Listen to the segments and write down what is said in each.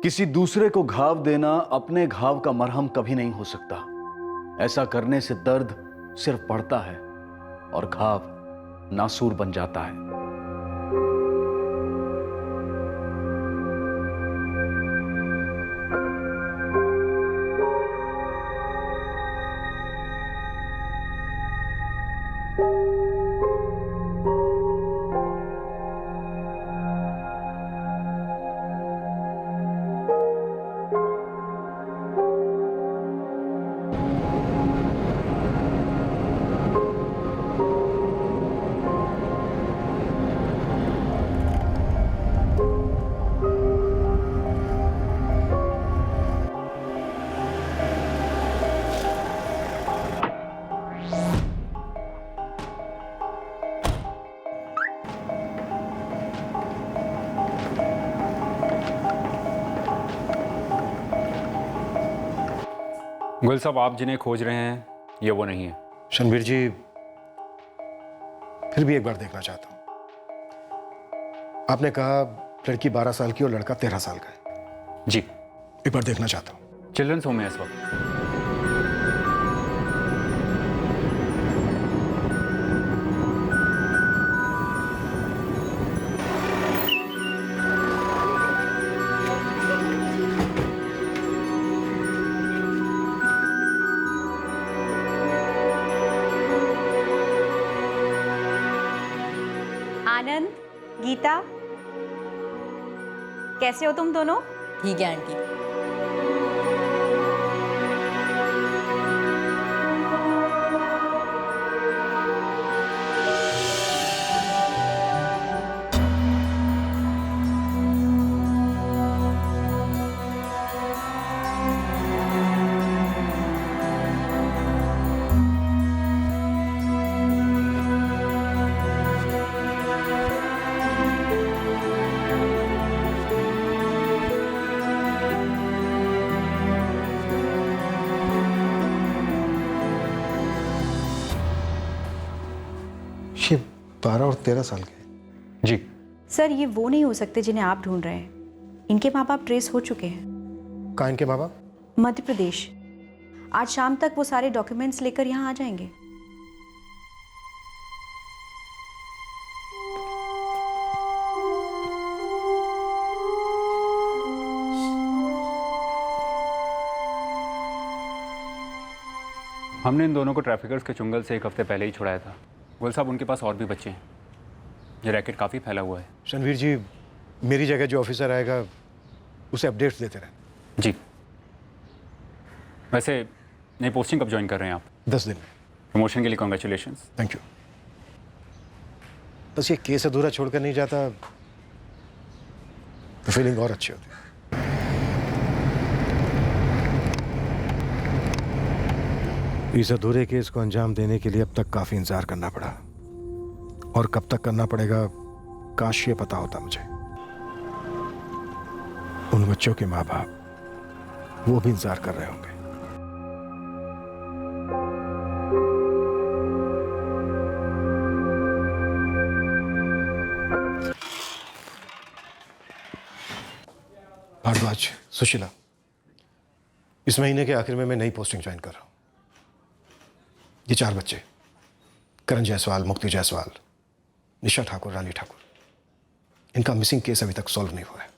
किसी दूसरे को घाव देना अपने घाव का मरहम कभी नहीं हो सकता। ऐसा करने से दर्द सिर्फ बढ़ता है और घाव नासूर बन जाता है। गुल साहब, आप जिन्हें खोज रहे हैं ये वो नहीं है। शनवीर जी, फिर भी एक बार देखना चाहता हूं। आपने कहा लड़की 12 साल की और लड़का 13 साल का है। जी, एक बार देखना चाहता हूं। चिल्ड्रंस होम में इस वक्त। आनंद, गीता, कैसे हो तुम दोनों? ठीक है आंटी। ये 12 और 13 साल के हैं। जी, सर, ये वो नहीं हो सकते जिन्हें आप ढूंढ रहे हैं। इनके माँ बाप ट्रेस हो चुके हैं। कहाँ इनके माँ बाप? मध्य प्रदेश। आज शाम तक वो सारे डॉक्यूमेंट्स लेकर यहाँ आ जाएंगे। हमने इन दोनों को ट्रैफिकर्स के चुंगल से एक हफ्ते पहले ही छुड़ाया था। गुल साहब, उनके पास और भी बच्चे हैं। ये रैकेट काफ़ी फैला हुआ है। शनवीर जी, मेरी जगह जो ऑफिसर आएगा उसे अपडेट्स देते रहना। जी। वैसे नई पोस्टिंग कब ज्वाइन कर रहे हैं आप? 10 दिन में। प्रमोशन के लिए कॉन्ग्रेचुलेशंस। Thank you. बस ये केस अधूरा छोड़कर नहीं जाता तो फीलिंग और अच्छी होती। इस अधूरे केस को अंजाम देने के लिए अब तक काफी इंतजार करना पड़ा, और कब तक करना पड़ेगा काश ये पता होता मुझे। उन बच्चों के माँ बाप वो भी इंतजार कर रहे होंगे। भारद्वाज, सुशीला, इस महीने के आखिर में मैं नई पोस्टिंग ज्वाइन कर रहा हूं। ये 4 बच्चे, करण जायसवाल, मुक्ति जायसवाल, निशा ठाकुर, रानी ठाकुर, इनका मिसिंग केस अभी तक सॉल्व नहीं हुआ है।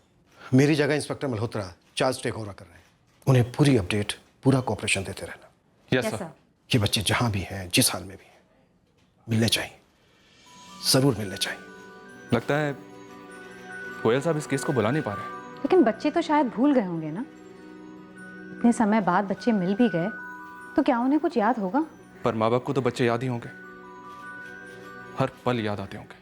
मेरी जगह inspector Malhotra charge take over कर रहे हैं। उन्हें पूरी अपडेट, पूरा कोऑपरेशन देते रहना। Yes sir. ये बच्चे जहां भी हैं, जिस हाल में भी हैं, मिलने चाहिए, जरूर मिलने चाहिए। लगता है गोयल साहब इस केस को बुला नहीं पा रहे। लेकिन बच्चे तो शायद भूल गए होंगे ना। इतने समय बाद बच्चे मिल भी गए तो क्या उन्हें कुछ याद होगा? पर माँ बाप को तो बच्चे याद ही होंगे, हर पल याद आते होंगे।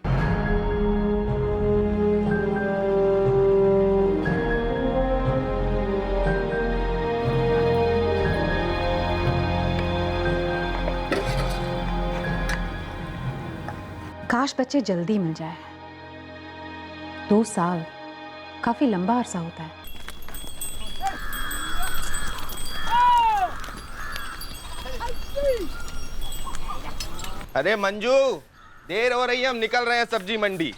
काश बच्चे जल्दी मिल जाए। 2 साल काफी लंबा अरसा होता है। अरे मंजू, देर हो रही है, हम निकल रहे हैं सब्जी मंडी।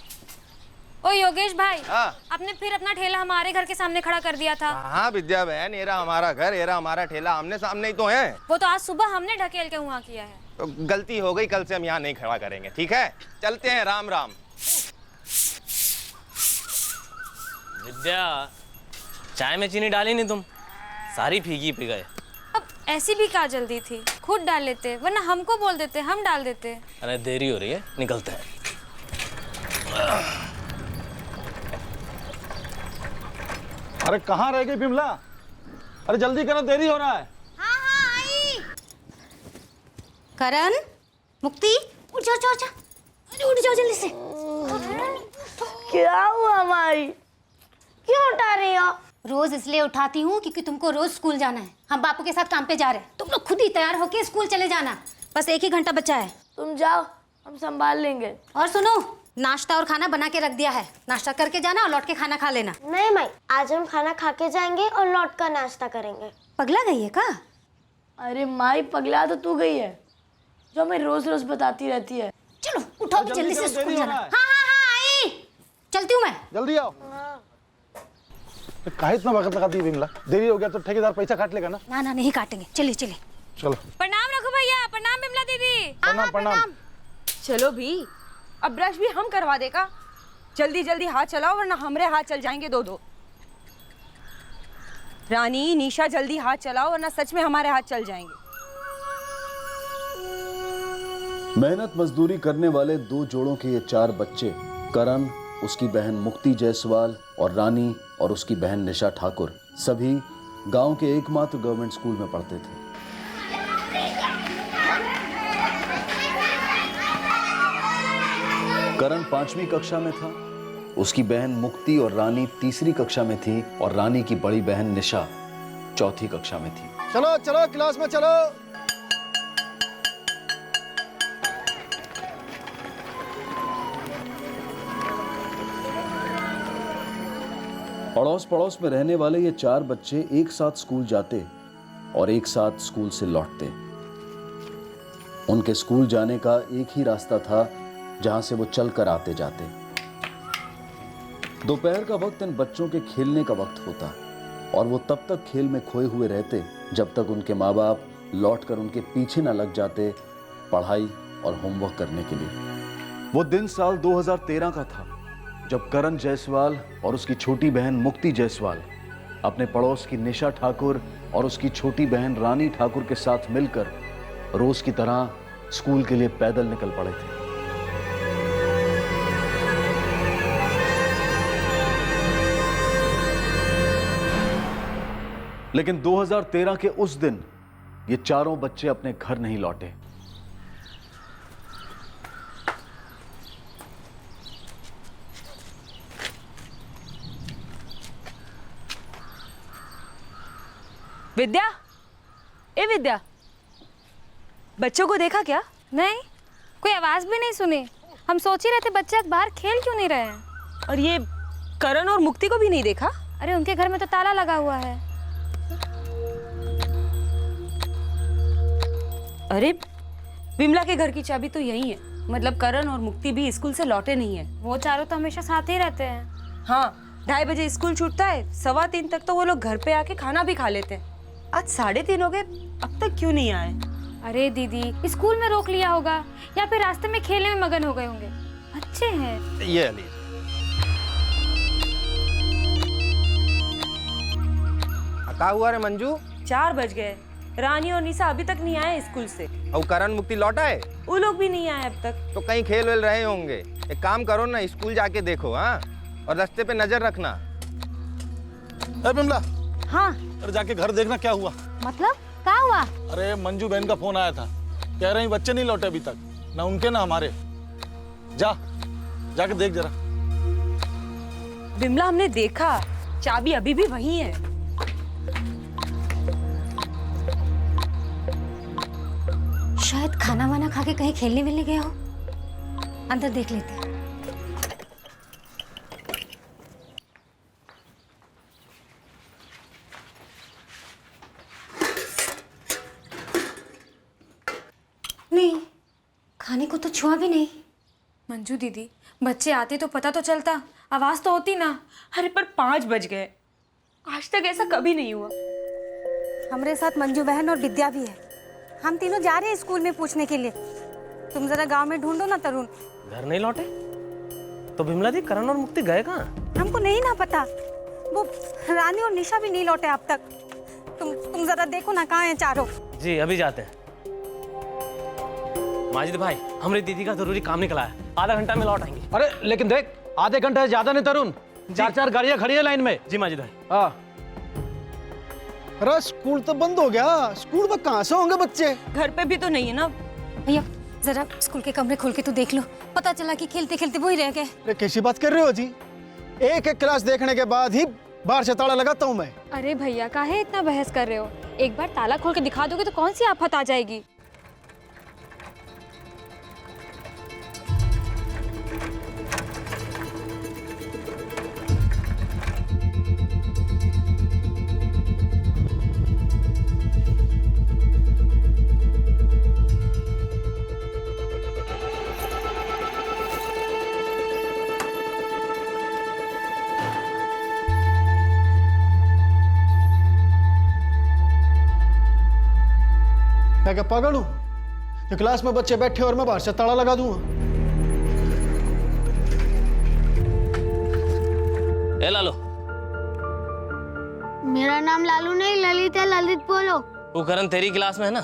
ओ योगेश भाई, हाँ। आपने फिर अपना ठेला हमारे घर के सामने खड़ा कर दिया था। हाँ विद्या बहन, येरा हमारा घर, येरा हमारा ठेला, आमने सामने ही तो है। वो तो आज सुबह हमने ढकेल के वहाँ किया है। तो गलती हो गई, कल से हम यहाँ नहीं खड़ा करेंगे, ठीक है? चलते हैं, राम राम। विद्या, चाय में चीनी डाली नहीं तुम, सारी फीकी पी गए। अब ऐसी भी क्या जल्दी थी, खुद डाल लेते, वरना हमको बोल देते, हम डाल देते। अरे देरी हो रही है, निकलते हैं। अरे कहाँ रह गई बिमला? अरे जल्दी करो, देरी हो रहा है। हाँ हाँ आई। करण, मुक्ति, उठ जाओ जाओ जाओ, अरे उठ जाओ जल्दी से। क्या हुआ माई? क्यों उठा रही हो? रोज इसलिए उठाती हूँ क्योंकि तुमको रोज स्कूल जाना है। हम बापू के साथ काम पे जा रहे हैं, तुम लोग खुद ही तैयार होके स्कूल चले जाना। बस 1 ही घंटा बचा है। तुम जाओ, हम संभाल लेंगे। और सुनो, नाश्ता और खाना बना के रख दिया है, नाश्ता करके जाना और लौट के खाना खा लेना। नहीं माई, आज हम खाना खा के जाएंगे और लौट कर नाश्ता करेंगे। पगला गई है का? अरे माई, पगला तो तू गई है, जो हमें रोज रोज बताती रहती है। चलो उठो भी जल्दी से स्कूल जाना। हाँ हाँ हाँ आई, चलती हूँ मैं। जल्दी आओ। काहे इतना वक्त लगाती है बिमला? देरी हो गया तो ठेकेदार पैसा काट लेगा ना। ना ना नहीं काटेंगे, चलिए चलिए। चलो। प्रणाम रघु भैया, प्रणाम बिमला दीदी। प्रणाम प्रणाम। चलो भी, अब ब्रश भी हम करवा देगा। जल्दी जल्दी हाथ चलाओ वरना हमरे हाथ चल जाएंगे 2-2। रानी, निशा जल्दी हाथ चलाओ वरना सच में हमारे हाथ चल जाएंगे। मेहनत मजदूरी करने वाले 2 जोड़ों के ये 4 बच्चे, करण, उसकी बहन मुक्ति जायसवाल और रानी और उसकी बहन निशा ठाकुर, सभी गांव के एकमात्र गवर्नमेंट स्कूल में पढ़ते थे। करण 5वीं कक्षा में था, उसकी बहन मुक्ति और रानी 3री कक्षा में थी और रानी की बड़ी बहन निशा 4थी कक्षा में थी। चलो चलो क्लास में चलो। अड़ोस पड़ोस में रहने वाले ये 4 बच्चे एक साथ स्कूल जाते और एक साथ स्कूल से लौटते। उनके स्कूल जाने का एक ही रास्ता था जहां से वो चलकर आते जाते। दोपहर का वक्त इन बच्चों के खेलने का वक्त होता और वो तब तक खेल में खोए हुए रहते जब तक उनके माँ बाप लौटकर उनके पीछे न लग जाते पढ़ाई और होमवर्क करने के लिए। वो दिन साल 2013 का था जब करण जायसवाल और उसकी छोटी बहन मुक्ति जायसवाल अपने पड़ोस की निशा ठाकुर और उसकी छोटी बहन रानी ठाकुर के साथ मिलकर रोज की तरह स्कूल के लिए पैदल निकल पड़े थे। लेकिन 2013 के उस दिन ये चारों बच्चे अपने घर नहीं लौटे। विद्या, ए विद्या, बच्चों को देखा क्या? नहीं, कोई आवाज भी नहीं सुनी। हम सोच ही रहे थे बच्चे आज बाहर खेल क्यों नहीं रहे हैं। और ये करण और मुक्ति को भी नहीं देखा? अरे उनके घर में तो ताला लगा हुआ है। अरे विमला के घर की चाबी तो यही है, मतलब करण और मुक्ति भी स्कूल से लौटे नहीं है। वो चारों तो हमेशा साथ ही रहते हैं। हाँ, 2:30 बजे स्कूल छूटता है, 2:15 तक तो वो लोग घर पे आके खाना भी खा लेते हैं। आज 3:30 हो गए, अब तक क्यों नहीं आए? अरे दीदी, स्कूल में रोक लिया होगा या फिर रास्ते में खेलने में मगन हो गए होंगे। अच्छे हैं। ये अली, क्या हुआ रे मंजू? 4 बज गए, रानी और निशा अभी तक नहीं आए स्कूल से। और करण मुक्ति लौटा है? वो लोग भी नहीं आए अब तक। तो कहीं खेल वेल रहे होंगे। एक काम करो ना, स्कूल जाके देखो। हाँ, और रास्ते पे नजर रखना। अरे बिमला, हाँ अरे जाके घर देखना क्या हुआ। मतलब क्या हुआ? अरे मंजू बहन का फोन आया था, कह रही बच्चे नहीं लौटे अभी तक, ना उनके ना हमारे। जाके देख जरा। विमला, हमने देखा, चाबी अभी भी वहीं है। शायद खाना वाना खा के कहीं खेलने मिलने गए हो। अंदर देख लेते हैं। नहीं, खाने को तो छुआ भी नहीं। मंजू दीदी, बच्चे आते तो पता तो चलता। आवाज़ तो होती ना। अरे पर 5 बज गए, आज तक ऐसा कभी नहीं हुआ। हमारे साथ मंजू बहन और विद्या भी है। हम तीनों जा रहे हैं स्कूल में पूछने के लिए। तुम जरा गांव में ढूंढो ना तरुण। घर नहीं लौटे तो बिमला दी, करण और मुक्ति गए कहाँ? हमको नहीं ना पता, वो रानी और निशा भी नहीं लौटे अब तक। तुम जरा देखो ना कहाँ हैं चारों। जी अभी जाते हैं। माजिद भाई, हमारी दीदी का जरूरी काम निकला है, आधा घंटा में लौट आएंगे। अरे लेकिन देख, आधे घंटे ज्यादा नहीं तरुण, 4-4 गाड़ियां खड़ी है लाइन में। जी माजिद भाई। हाँ। अरे स्कूल तो बंद हो गया, स्कूल में कहाँ से होंगे बच्चे? घर पे भी तो नहीं है ना। भैया जरा स्कूल के कमरे खोल के तो देख लो, पता चला कि खेलते खेलते वो ही रह गए। अरे कैसी बात कर रहे हो जी? एक क्लास देखने के बाद ही बाहर से ताला लगाता हूँ मैं। अरे भैया काहे इतना बहस कर रहे हो? एक बार ताला खोल के दिखा दोगे तो कौन सी आफत आ जाएगी। मैं क्या पागल हूँ? ये क्लास में बच्चे बैठे और मैं बाहर से ताला लगा दूंगा। ए लालो। मेरा नाम लालू नहीं ललित है, ललित बोलो। वो करण तेरी क्लास में है ना?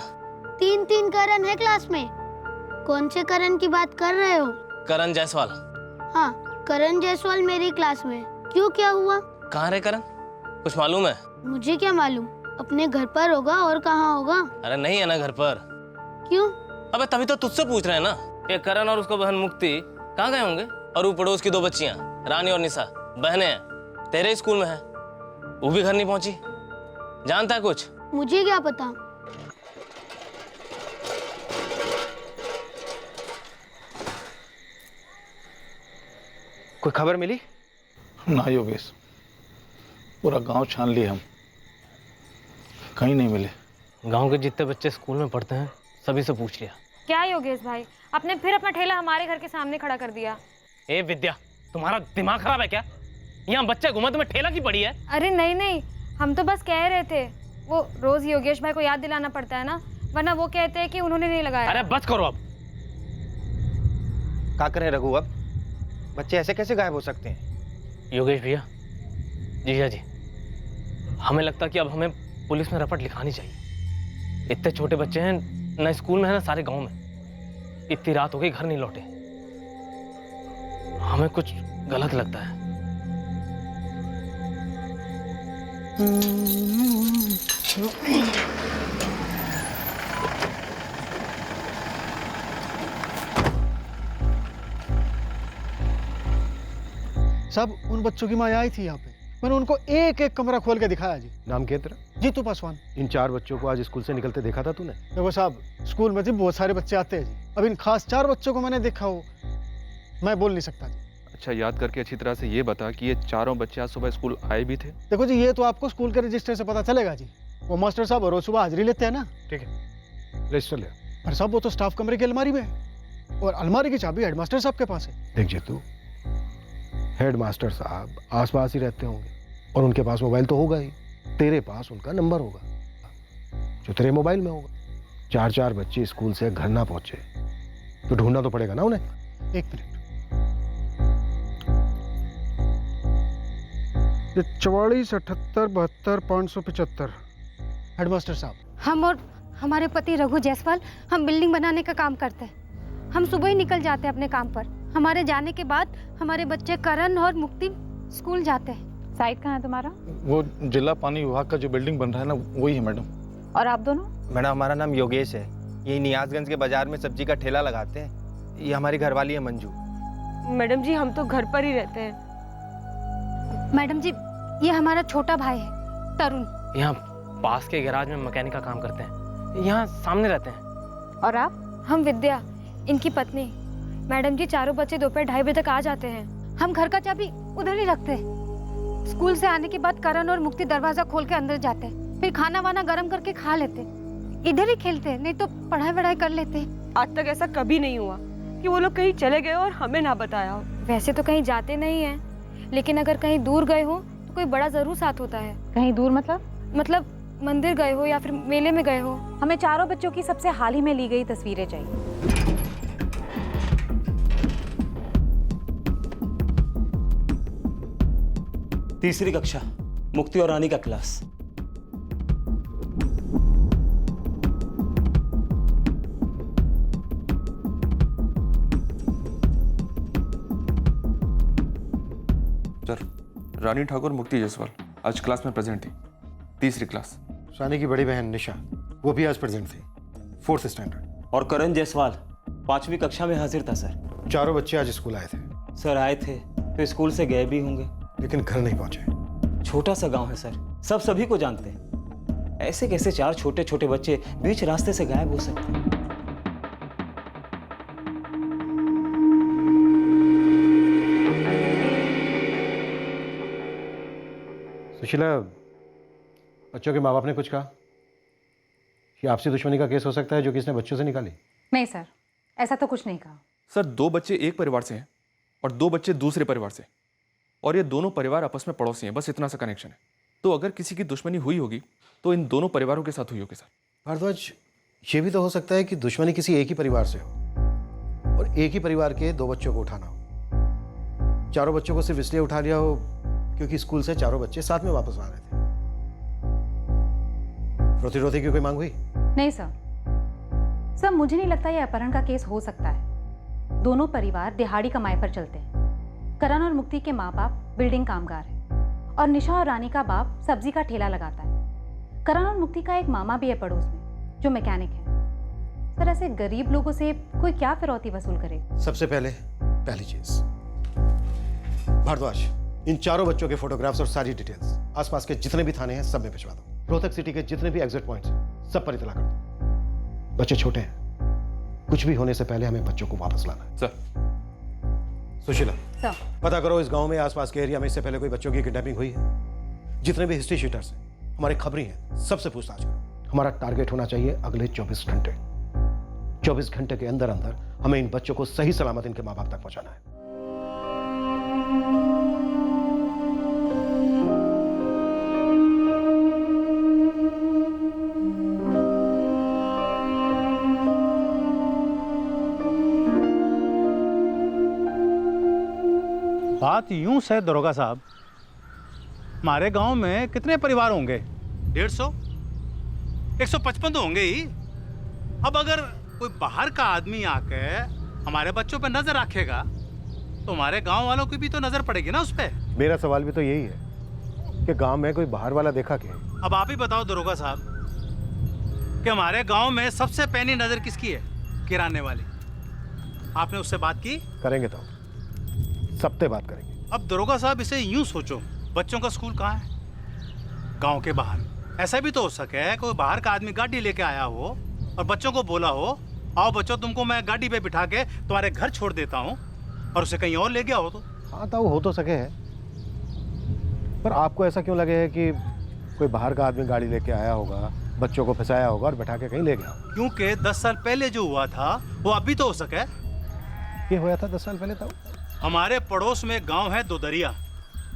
3 करण है क्लास में। कौन से करण की बात कर रहे हो? करण जायसवाल। हाँ, करण जायसवाल मेरी क्लास में। क्यों, क्या हुआ? कहाँ रहे करण? कुछ मालूम है? मुझे क्या मालूम, अपने घर पर होगा और कहाँ होगा। अरे नहीं है ना घर पर। क्यों? अबे तभी तो तुझसे पूछ रहे हैं ना। ये करण और उसको बहन मुक्ति कहाँ गए होंगे? और वो पड़ोस की 2 बच्चियां रानी और निशा बहनें हैं, तेरे स्कूल में है, वो भी घर नहीं पहुंची। जानता है कुछ? मुझे क्या पता। कोई खबर मिली? ना योगेश, पूरा गांव छान लिए हम, कहीं नहीं मिले। गांव के जितने बच्चे स्कूल में पढ़ते हैं सभी से पूछ लिया। क्या योगेश भाई, आपने फिर अपना ठेला हमारे घर के सामने खड़ा कर दिया। ए विद्या, तुम्हारा दिमाग खराब है क्या? यहाँ बच्चे घूमा, तुम्हें ठेला की पड़ी है? अरे नहीं नहीं, हम तो बस कह रहे थे, वो रोज योगेश भाई को याद दिलाना पड़ता है ना, वरना वो कहते हैं कि उन्होंने नहीं लगाया। अरे बस करो अब। क्या करें रघु, अब बच्चे ऐसे कैसे गायब हो सकते हैं? योगेश भैया, जीजा जी, हमें लगता है कि अब हमें पुलिस में रपट लिखानी चाहिए। इतने छोटे बच्चे हैं ना, स्कूल में है ना सारे गांव में। इतनी रात हो गई, घर नहीं लौटे, हमें कुछ गलत लगता है। सब उन बच्चों की माँ आई थी यहाँ पे, मैंने उनको एक एक कमरा खोल के दिखाया जी। नाम क्या तेरा? जीतू पासवान। इन 4 बच्चों को आज स्कूल से निकलते देखा था तूने? देखो साहब, स्कूल में जी बहुत सारे बच्चे आते हैं जी, अब इन खास 4 बच्चों को मैंने देखा हो मैं बोल नहीं सकता जी। अच्छा, याद करके अच्छी तरह से ये बता कि ये चारों बच्चे आज सुबह स्कूल आए भी थे? देखो जी, ये तो आपको स्कूल के रजिस्टर से पता चलेगा जी, वो मास्टर साहब रोज सुबह हाजिरी लेते हैं ना। ठीक है, रजिस्टर ले। पर साहब वो तो स्टाफ कमरे की अलमारी में है, और अलमारी की चाबी हेडमास्टर साहब के पास है। देख जीतू, हेडमास्टर साहब आसपास ही रहते होंगे और उनके पास मोबाइल तो होगा ही, तेरे पास उनका नंबर होगा जो तेरे मोबाइल में होगा। 4 बच्चे स्कूल से घर ना पहुंचे तो ढूंढना तो पड़ेगा ना उन्हें। एक मिनट, ये 44 78 72 575 हेडमास्टर साहब। हम और हमारे पति रघु जायसवाल, हम बिल्डिंग बनाने का काम करते हैं। हम सुबह ही निकल जाते हैं अपने काम पर। हमारे जाने के बाद हमारे बच्चे करण और मुक्ति स्कूल जाते हैं। साइड कहाँ है तुम्हारा? वो जिला पानी विभाग का जो बिल्डिंग बन रहा है ना, वही है मैडम। और आप दोनों? मैडम हमारा नाम योगेश है, ये नियाजगंज के बाजार में सब्जी का ठेला लगाते हैं। ये हमारी घरवाली है मंजू। मैडम जी हम तो घर पर ही रहते हैं। मैडम जी, ये हमारा छोटा भाई है तरुण। यहाँ पास के गैराज में मैकेनिक का काम करते हैं, यहाँ सामने रहते हैं। और आप? हम विद्या, इनकी पत्नी। मैडम जी, चारों बच्चे दोपहर 2:30 बजे तक आ जाते हैं। हम घर का चाबी उधर ही रखते हैं। स्कूल से आने के बाद करण और मुक्ति दरवाजा खोल के अंदर जाते हैं, फिर खाना वाना गर्म करके खा लेते, इधर ही खेलते, नहीं तो पढ़ाई वढ़ाई कर लेते। आज तक ऐसा कभी नहीं हुआ कि वो लोग कहीं चले गए और हमें ना बताया हो। वैसे तो कहीं जाते नहीं हैं, लेकिन अगर कहीं दूर गए हो तो कोई बड़ा ज़रूर साथ होता है। कहीं दूर मतलब मंदिर गए हो या फिर मेले में गए हो। हमें चारों बच्चों की सबसे हाल ही में ली गई तस्वीरें चाहिए। तीसरी कक्षा, मुक्ति और रानी का क्लास। सर, रानी ठाकुर मुक्ति जायसवाल आज क्लास में प्रेजेंट थी, तीसरी क्लास। रानी की बड़ी बहन निशा, वो भी आज प्रेजेंट थी, 4th स्टैंडर्ड। और करण जायसवाल 5वीं कक्षा में हाजिर था सर। चारों बच्चे आज स्कूल आए थे। सर आए थे तो स्कूल से गए भी होंगे, लेकिन घर नहीं पहुंचे। छोटा सा गांव है सर, सब सभी को जानते हैं। ऐसे कैसे 4 छोटे छोटे बच्चे बीच रास्ते से गायब हो सकते हैं? सुशीला, बच्चों के माँ बाप ने कुछ कहा कि आपसी दुश्मनी का केस हो सकता है जो कि इसने बच्चों से निकाली? नहीं सर, ऐसा तो कुछ नहीं कहा। सर 2 बच्चे एक परिवार से हैं और 2 बच्चे दूसरे परिवार से, और ये दोनों परिवार आपस में पड़ोसी हैं, बस इतना सा कनेक्शन है। तो अगर किसी की दुश्मनी हुई होगी तो इन दोनों परिवारों के साथ हुई होगी सर। भारद्वाज, ये भी तो हो सकता है कि दुश्मनी किसी एक ही परिवार से हो और एक ही परिवार के 2 बच्चों को उठाना हो। चारों बच्चों को सिर्फ इसलिए उठा लिया हो क्योंकि स्कूल से चारों बच्चे साथ में वापस आ रहे थे। रोती रोती की कोई मांग हुई? नहीं सर, मुझे नहीं लगता ये अपहरण का केस हो सकता है। दोनों परिवार दिहाड़ी कमाई पर चलते हैं। करण और मुक्ति के माँ बाप बिल्डिंग कामगार हैं और निशा और रानी का बाप सब्जी का ठेला लगाता है। करण और मुक्ति का एक मामा भी है पड़ोस में जो मैकेनिक है। सर ऐसे गरीब लोगों से कोई क्या फिरौती वसूल करे? सबसे पहली चीज, भारद्वाज, इन चारों बच्चों के फोटोग्राफ्स और सारी डिटेल्स आसपास के जितने भी थाने हैं सब में भिजवा दो। रोहतक सिटी के जितने भी एग्जिट पॉइंट्स हैं सब पर इतला कर दो। बच्चे छोटे हैं, कुछ भी होने से पहले हमें बच्चों को वापस लाना है। सर। सुशीला, सर, पता करो इस गांव में आसपास के एरिया में इससे पहले कोई बच्चों की किडनैपिंग हुई है। जितने भी हिस्ट्री शीटर्स हैं, हमारे खबरी हैं, सबसे पूछताछ करो। हमारा टारगेट होना चाहिए अगले 24 घंटे। 24 घंटे के अंदर अंदर हमें इन बच्चों को सही सलामत इनके माँ बाप तक पहुंचाना है। बात यूं है दरोगा साहब, हमारे गांव में कितने परिवार होंगे? 150, 155 तो होंगे ही। अब अगर कोई बाहर का आदमी आके हमारे बच्चों पे नजर रखेगा तो हमारे गांव वालों की भी तो नजर पड़ेगी ना उस पे। मेरा सवाल भी तो यही है कि गांव में कोई बाहर वाला देखा क्या? अब आप ही बताओ दरोगा साहब कि हमारे गांव में सबसे पहली नजर किसकी है? किराने वाली। आपने उससे बात की? करेंगे तो सबसे बात करेंगे। अब दरोगा साहब इसे यूं सोचो, बच्चों का स्कूल कहाँ है? गांव के बाहर। ऐसा भी तो हो सके कोई बाहर का आदमी गाड़ी लेके आया हो और बच्चों को बोला हो, आओ बच्चों तुमको मैं गाड़ी पे बिठा के तुम्हारे घर छोड़ देता हूँ, और उसे कहीं और ले गया हो तो? हाँ तो हो तो सके है, पर आपको ऐसा क्यों लगे है कि कोई बाहर का आदमी गाड़ी लेके आया होगा, बच्चों को फंसाया होगा और बैठा के कहीं ले गया? क्योंकि 10 साल पहले जो हुआ था वो अभी तो हो सके। ये हुआ था 10 साल पहले था। हमारे पड़ोस में गांव है दोदरिया,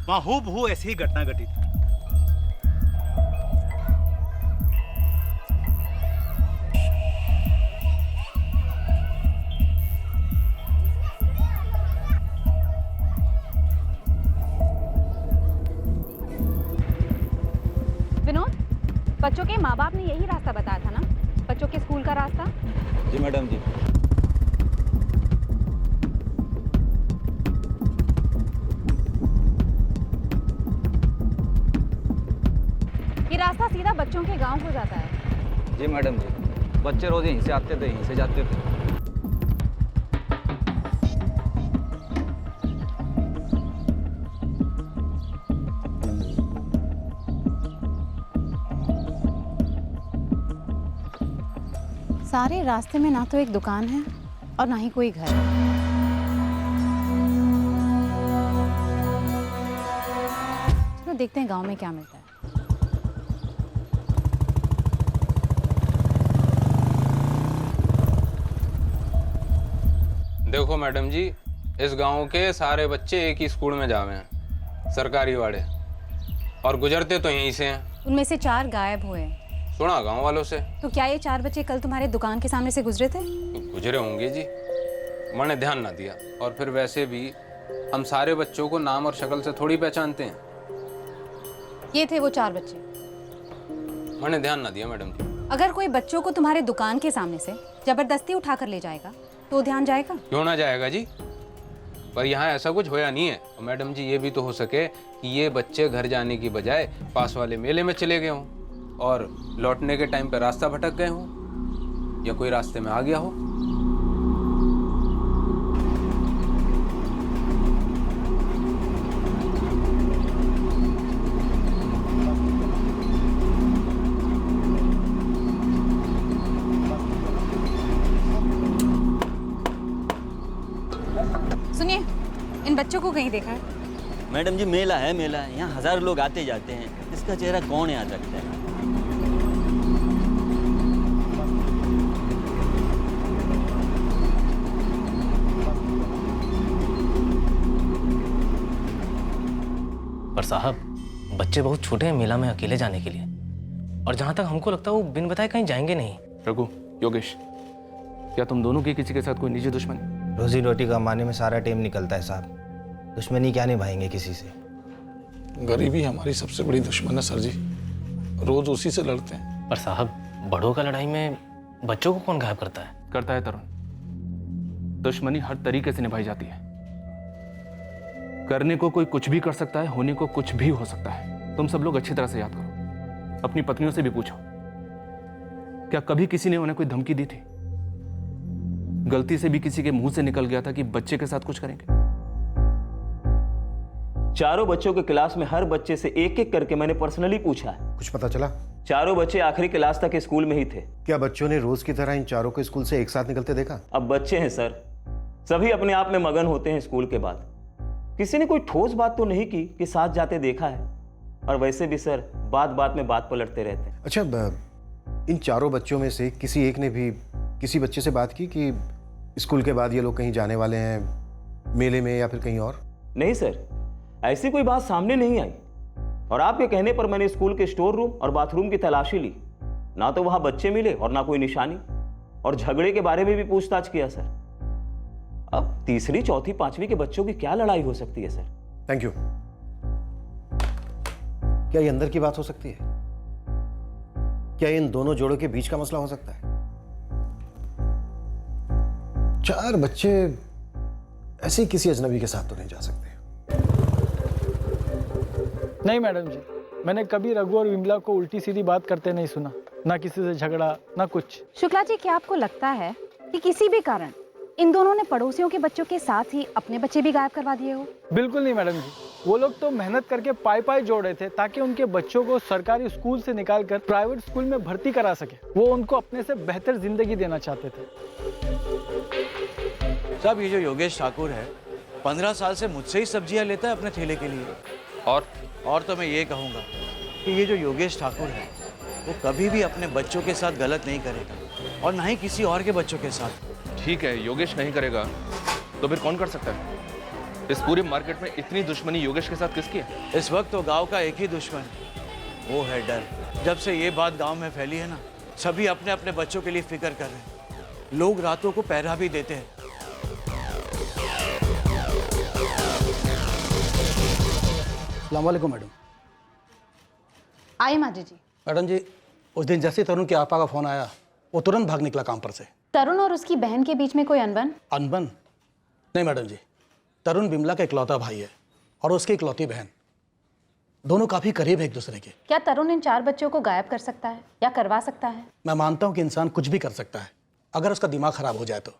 वहां हूबहू ऐसी ही घटना घटी थी। विनोद, बच्चों के माँ बाप ने यही रास्ता बताया था ना, बच्चों के स्कूल का रास्ता? जी मैडम जी। ये रास्ता सीधा बच्चों के गांव को जाता है। जी मैडम जी, बच्चे रोज यहीं से आते थे, यहीं से जाते थे। सारे रास्ते में ना तो एक दुकान है और ना ही कोई घर है। चलो देखते हैं गांव में क्या मिलता है। देखो मैडम जी, इस गांव के सारे बच्चे एक ही स्कूल में जावे हैं सरकारी वाड़े, और गुजरते तो यहीं से हैं। उनमें से 4 गायब हुए हैं। सुना गांव वालों से। तो क्या ये 4 बच्चे कल तुम्हारे दुकान के सामने से गुजरे थे? गुजरे होंगे जी, मैंने ध्यान ना दिया। और फिर वैसे भी हम सारे बच्चों को नाम और शक्ल से थोड़ी पहचानते हैं। ये थे वो 4 बच्चे। मैंने ध्यान ना दिया मैडम जी। अगर कोई बच्चों को तुम्हारे दुकान के सामने से जबरदस्ती उठा कर ले जाएगा तो ध्यान जाएगा? क्यों ना जाएगा जी, पर यहाँ ऐसा कुछ होया नहीं है। और मैडम जी ये भी तो हो सके कि ये बच्चे घर जाने की बजाय पास वाले मेले में चले गए हों और लौटने के टाइम पर रास्ता भटक गए हों, या कोई रास्ते में आ गया हो। सुनिए, इन बच्चों को कहीं देखा है? मैडम जी मेला है, मेला है, यहाँ हज़ार लोग आते जाते हैं। इसका चेहरा कौन याद रखता है? पर साहब, बच्चे बहुत छोटे हैं मेला में अकेले जाने के लिए, और जहां तक हमको लगता है वो बिन बताए कहीं जाएंगे नहीं। रघु, योगेश, क्या तुम दोनों की किसी के साथ कोई निजी दुश्मनी? रोजी रोटी कमाने में सारा टाइम निकलता है साहब, दुश्मनी क्या निभाएंगे किसी से। गरीबी हमारी सबसे बड़ी दुश्मन है सर जी, रोज उसी से लड़ते हैं। पर साहब, बड़ों का लड़ाई में बच्चों को कौन गायब करता है? करता है तरुण। दुश्मनी हर तरीके से निभाई जाती है। करने को कोई कुछ भी कर सकता है, होने को कुछ भी हो सकता है। तुम सब लोग अच्छी तरह से याद करो, अपनी पत्नियों से भी पूछो, क्या कभी किसी ने उन्हें कोई धमकी दी थी? गलती से भी किसी के मुंह से निकल गया था कि बच्चे के साथ कुछ करेंगे? चारों बच्चों के क्लास में हर बच्चे से एक एक करके मैंने पर्सनली पूछा है। कुछ पता चला? चारों बच्चे आखिरी क्लास तक स्कूल में ही थे। क्या बच्चों ने रोज की तरह इन चारों को स्कूल से एक साथ निकलते देखा? अब बच्चे हैं सर, सभी अपने आप में मगन होते हैं स्कूल के बाद। किसी ने कोई ठोस बात तो नहीं की कि साथ जाते देखा है, और वैसे भी सर बात बात में बात पलटते रहते हैं। अच्छा, इन चारों बच्चों में से किसी एक ने भी किसी बच्चे से बात की कि स्कूल के बाद ये लोग कहीं जाने वाले हैं, मेले में या फिर कहीं और? नहीं सर, ऐसी कोई बात सामने नहीं आई, और आपके कहने पर मैंने स्कूल के स्टोर रूम और बाथरूम की तलाशी ली। ना तो वहां बच्चे मिले और ना कोई निशानी, और झगड़े के बारे में भी पूछताछ किया सर। अब तीसरी, चौथी, पांचवी के बच्चों की क्या लड़ाई हो सकती है सर? Thank you. क्या ये अंदर की बात हो सकती है? क्या इन दोनों जोड़ों के बीच का मसला हो सकता है? 4 बच्चे ऐसे किसी अजनबी के साथ तो नहीं जा सकते। नहीं मैडम जी, मैंने कभी रघु और विमला को उल्टी सीधी बात करते नहीं सुना, ना किसी से झगड़ा, ना कुछ। शुक्ला जी, क्या आपको लगता है कि किसी भी कारण इन दोनों ने पड़ोसियों के बच्चों के साथ ही अपने बच्चे भी गायब करवा दिए हो? बिल्कुल नहीं मैडम जी, वो लोग तो मेहनत करके पाई जोड़ रहे थे ताकि उनके बच्चों को सरकारी स्कूल से निकालकर प्राइवेट स्कूल में भर्ती करा सके। वो उनको अपने से बेहतर जिंदगी देना चाहते थे। साहब, ये जो योगेश ठाकुर है 15 साल से मुझसे ही सब्जियां लेता है अपने ठेले के लिए। और तो मैं ये कहूँगा कि ये जो योगेश ठाकुर है वो कभी भी अपने बच्चों के साथ गलत नहीं करेगा, और ना ही किसी और के बच्चों के साथ। ठीक है, योगेश नहीं करेगा तो फिर कौन कर सकता है? इस पूरे मार्केट में इतनी दुश्मनी योगेश के साथ किसकी है? इस वक्त तो गांव का एक ही दुश्मन, वो है डर। जब से ये बात गांव में फैली है ना, सभी अपने अपने बच्चों के लिए फिक्र कर रहे हैं। लोग रातों को पहरा भी देते हैं। अस्सलाम वालेकुम मैडम। आइए माजी जी। मैडम जी, उस दिन जैसे तरुण के आपा का फोन आया, वो तुरंत भाग निकला काम पर से। तरुण और उसकी बहन के बीच में कोई अनबन? अनबन? नहीं मैडम जी, तरुण बिमला का इकलौता भाई है और उसकी इकलौती बहन। दोनों काफी करीब है एक दूसरे के। क्या तरुण इन 4 बच्चों को गायब कर सकता है या करवा सकता है? मैं मानता हूँ कि इंसान कुछ भी कर सकता है अगर उसका दिमाग खराब हो जाए तो,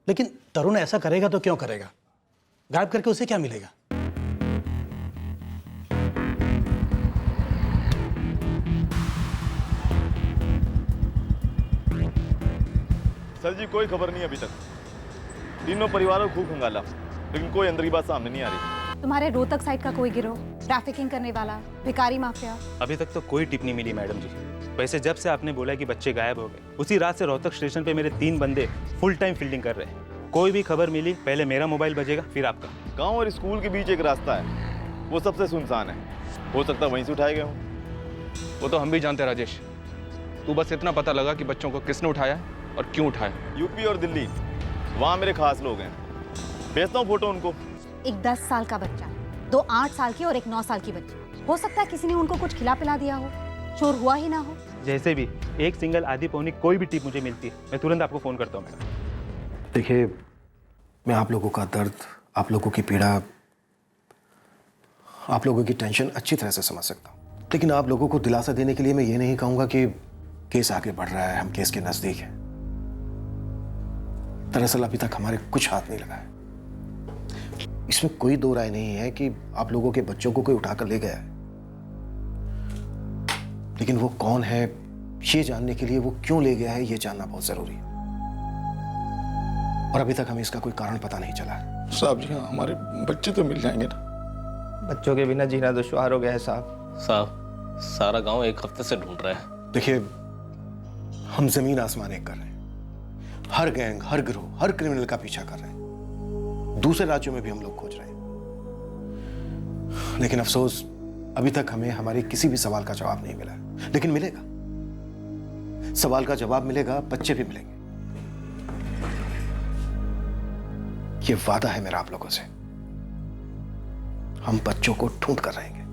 लेकिन तरुण ऐसा करेगा तो क्यों करेगा? गायब करके उसे क्या मिलेगा? सर जी, कोई खबर नहीं अभी तक। तीनों परिवारों को खूब खंगाला, लेकिन कोई अंदर की बात सामने नहीं आ रही। तुम्हारे रोहतक साइड का कोई गिरोह, ट्रैफिकिंग करने वाला, भिखारी माफिया? अभी तक तो कोई टिप नहीं मिली मैडम जी। वैसे जब से आपने बोला कि बच्चे गायब हो गए, उसी रात से रोहतक स्टेशन पे मेरे 3 बंदे फुल टाइम फील्डिंग कर रहे हैं। कोई भी खबर मिली पहले मेरा मोबाइल बजेगा फिर आपका। गांव और स्कूल के बीच एक रास्ता है, वो सबसे सुनसान है, हो सकता है वहीं से उठाए गए हों। वो तो हम भी जानते हैं राजेश, तू बस इतना पता लगा कि बच्चों को किसने उठाया और क्यों उठाया। यूपी और दिल्ली, वहाँ मेरे खास लोग हैं, भेजता हूँ फोटो उनको। एक 10 साल का बच्चा, 2 8 साल की और एक 9 साल की बच्ची, हो सकता है किसी ने उनको कुछ खिला पिला दिया हो, शोर हुआ ही ना हो। जैसे भी एक सिंगल आधी पौनी कोई भी टिप मुझे मिलती है, मैं तुरंत आपको फ़ोन करता हूँ। देखिए, मैं आप लोगों का दर्द, आप लोगों की पीड़ा, आप लोगों की टेंशन अच्छी तरह से समझ सकता हूँ, लेकिन आप लोगों को दिलासा देने के लिए मैं ये नहीं कहूँगा कि केस आगे बढ़ रहा है, हम केस के नज़दीक हैं। दरअसल अभी तक हमारे कुछ हाथ नहीं लगा है। इसमें कोई दो राय नहीं है कि आप लोगों के बच्चों को कोई उठाकर ले गया है, लेकिन वो कौन है ये जानने के लिए, वो क्यों ले गया है ये जानना बहुत जरूरी है, और अभी तक हमें इसका कोई कारण पता नहीं चला है। साहब जी, हाँ, हमारे बच्चे तो मिल जाएंगे ना? बच्चों के बिना जीना दुश्वार हो गया है साहब। साहब, सारा गांव एक हफ्ते से ढूंढ रहा है। देखिए, हम जमीन आसमान एक कर रहे हैं, हर गैंग, हर गिरोह, हर क्रिमिनल का पीछा कर रहे हैं, दूसरे राज्यों में भी हम लोग खोज रहे हैं, लेकिन अफसोस अभी तक हमें हमारे किसी भी सवाल का जवाब नहीं मिला है। लेकिन मिलेगा, सवाल का जवाब मिलेगा, बच्चे भी मिलेंगे। ये वादा है मेरा आप लोगों से, हम बच्चों को ढूंढ कर रहेंगे।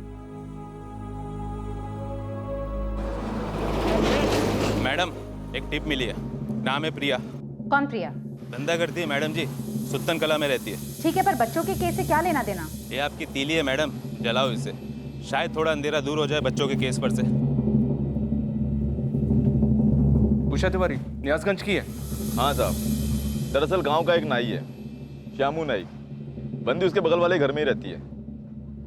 मैडम, एक टिप मिली है, नाम है प्रिया। कौन प्रिया? धंधा करती है मैडम जी, सुल्तान कला में रहती है। ठीक है, पर बच्चों के केस से क्या लेना देना? ये आपकी तीली है मैडम, जलाओ इसे, शायद थोड़ा अंधेरा दूर हो जाए बच्चों के केस पर से। उषा तिवारी न्यासगंज की है? हाँ साहब, दरअसल गांव का एक नाई है, श्यामू नाई, बंदी उसके बगल वाले घर में ही रहती है,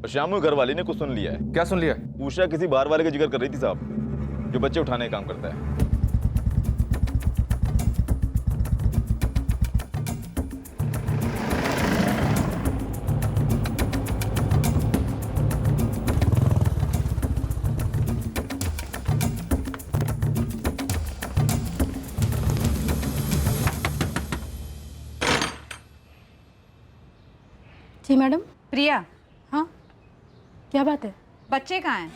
और श्यामू घर वाली ने कुछ सुन लिया है। क्या सुन लिया? उषा किसी बाहर वाले का जिक्र कर रही थी साहब, जो बच्चे उठाने का काम करता है। जी मैडम। प्रिया, हाँ क्या बात है? बच्चे कहाँ हैं?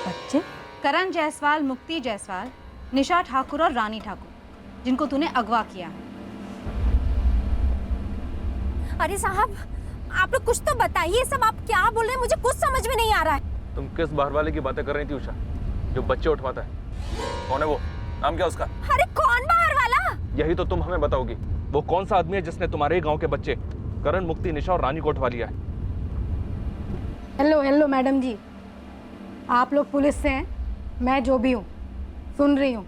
बच्चे? करण जायसवाल, मुक्ति जायसवाल, निशा ठाकुर और रानी ठाकुर, जिनको तूने अगवा किया है। अरे साहब, आप लोग कुछ तो बताइए, सब आप क्या बोल रहे हैं, मुझे कुछ समझ में नहीं आ रहा है। तुम किस बाहर वाले की बातें कर रही थी उषा, जो बच्चे उठवाता है? कौन है वो? नाम क्या उसका? अरे कौन बाहर वाला? यही तो तुम हमें बताओगी, वो कौन सा आदमी है जिसने तुम्हारे ही गांव के बच्चे करण, मुक्ति, निशा और रानी को उठवा लिया है? हेलो हेलो मैडम जी, आप लोग पुलिस से हैं, मैं जो भी हूँ सुन रही हूँ।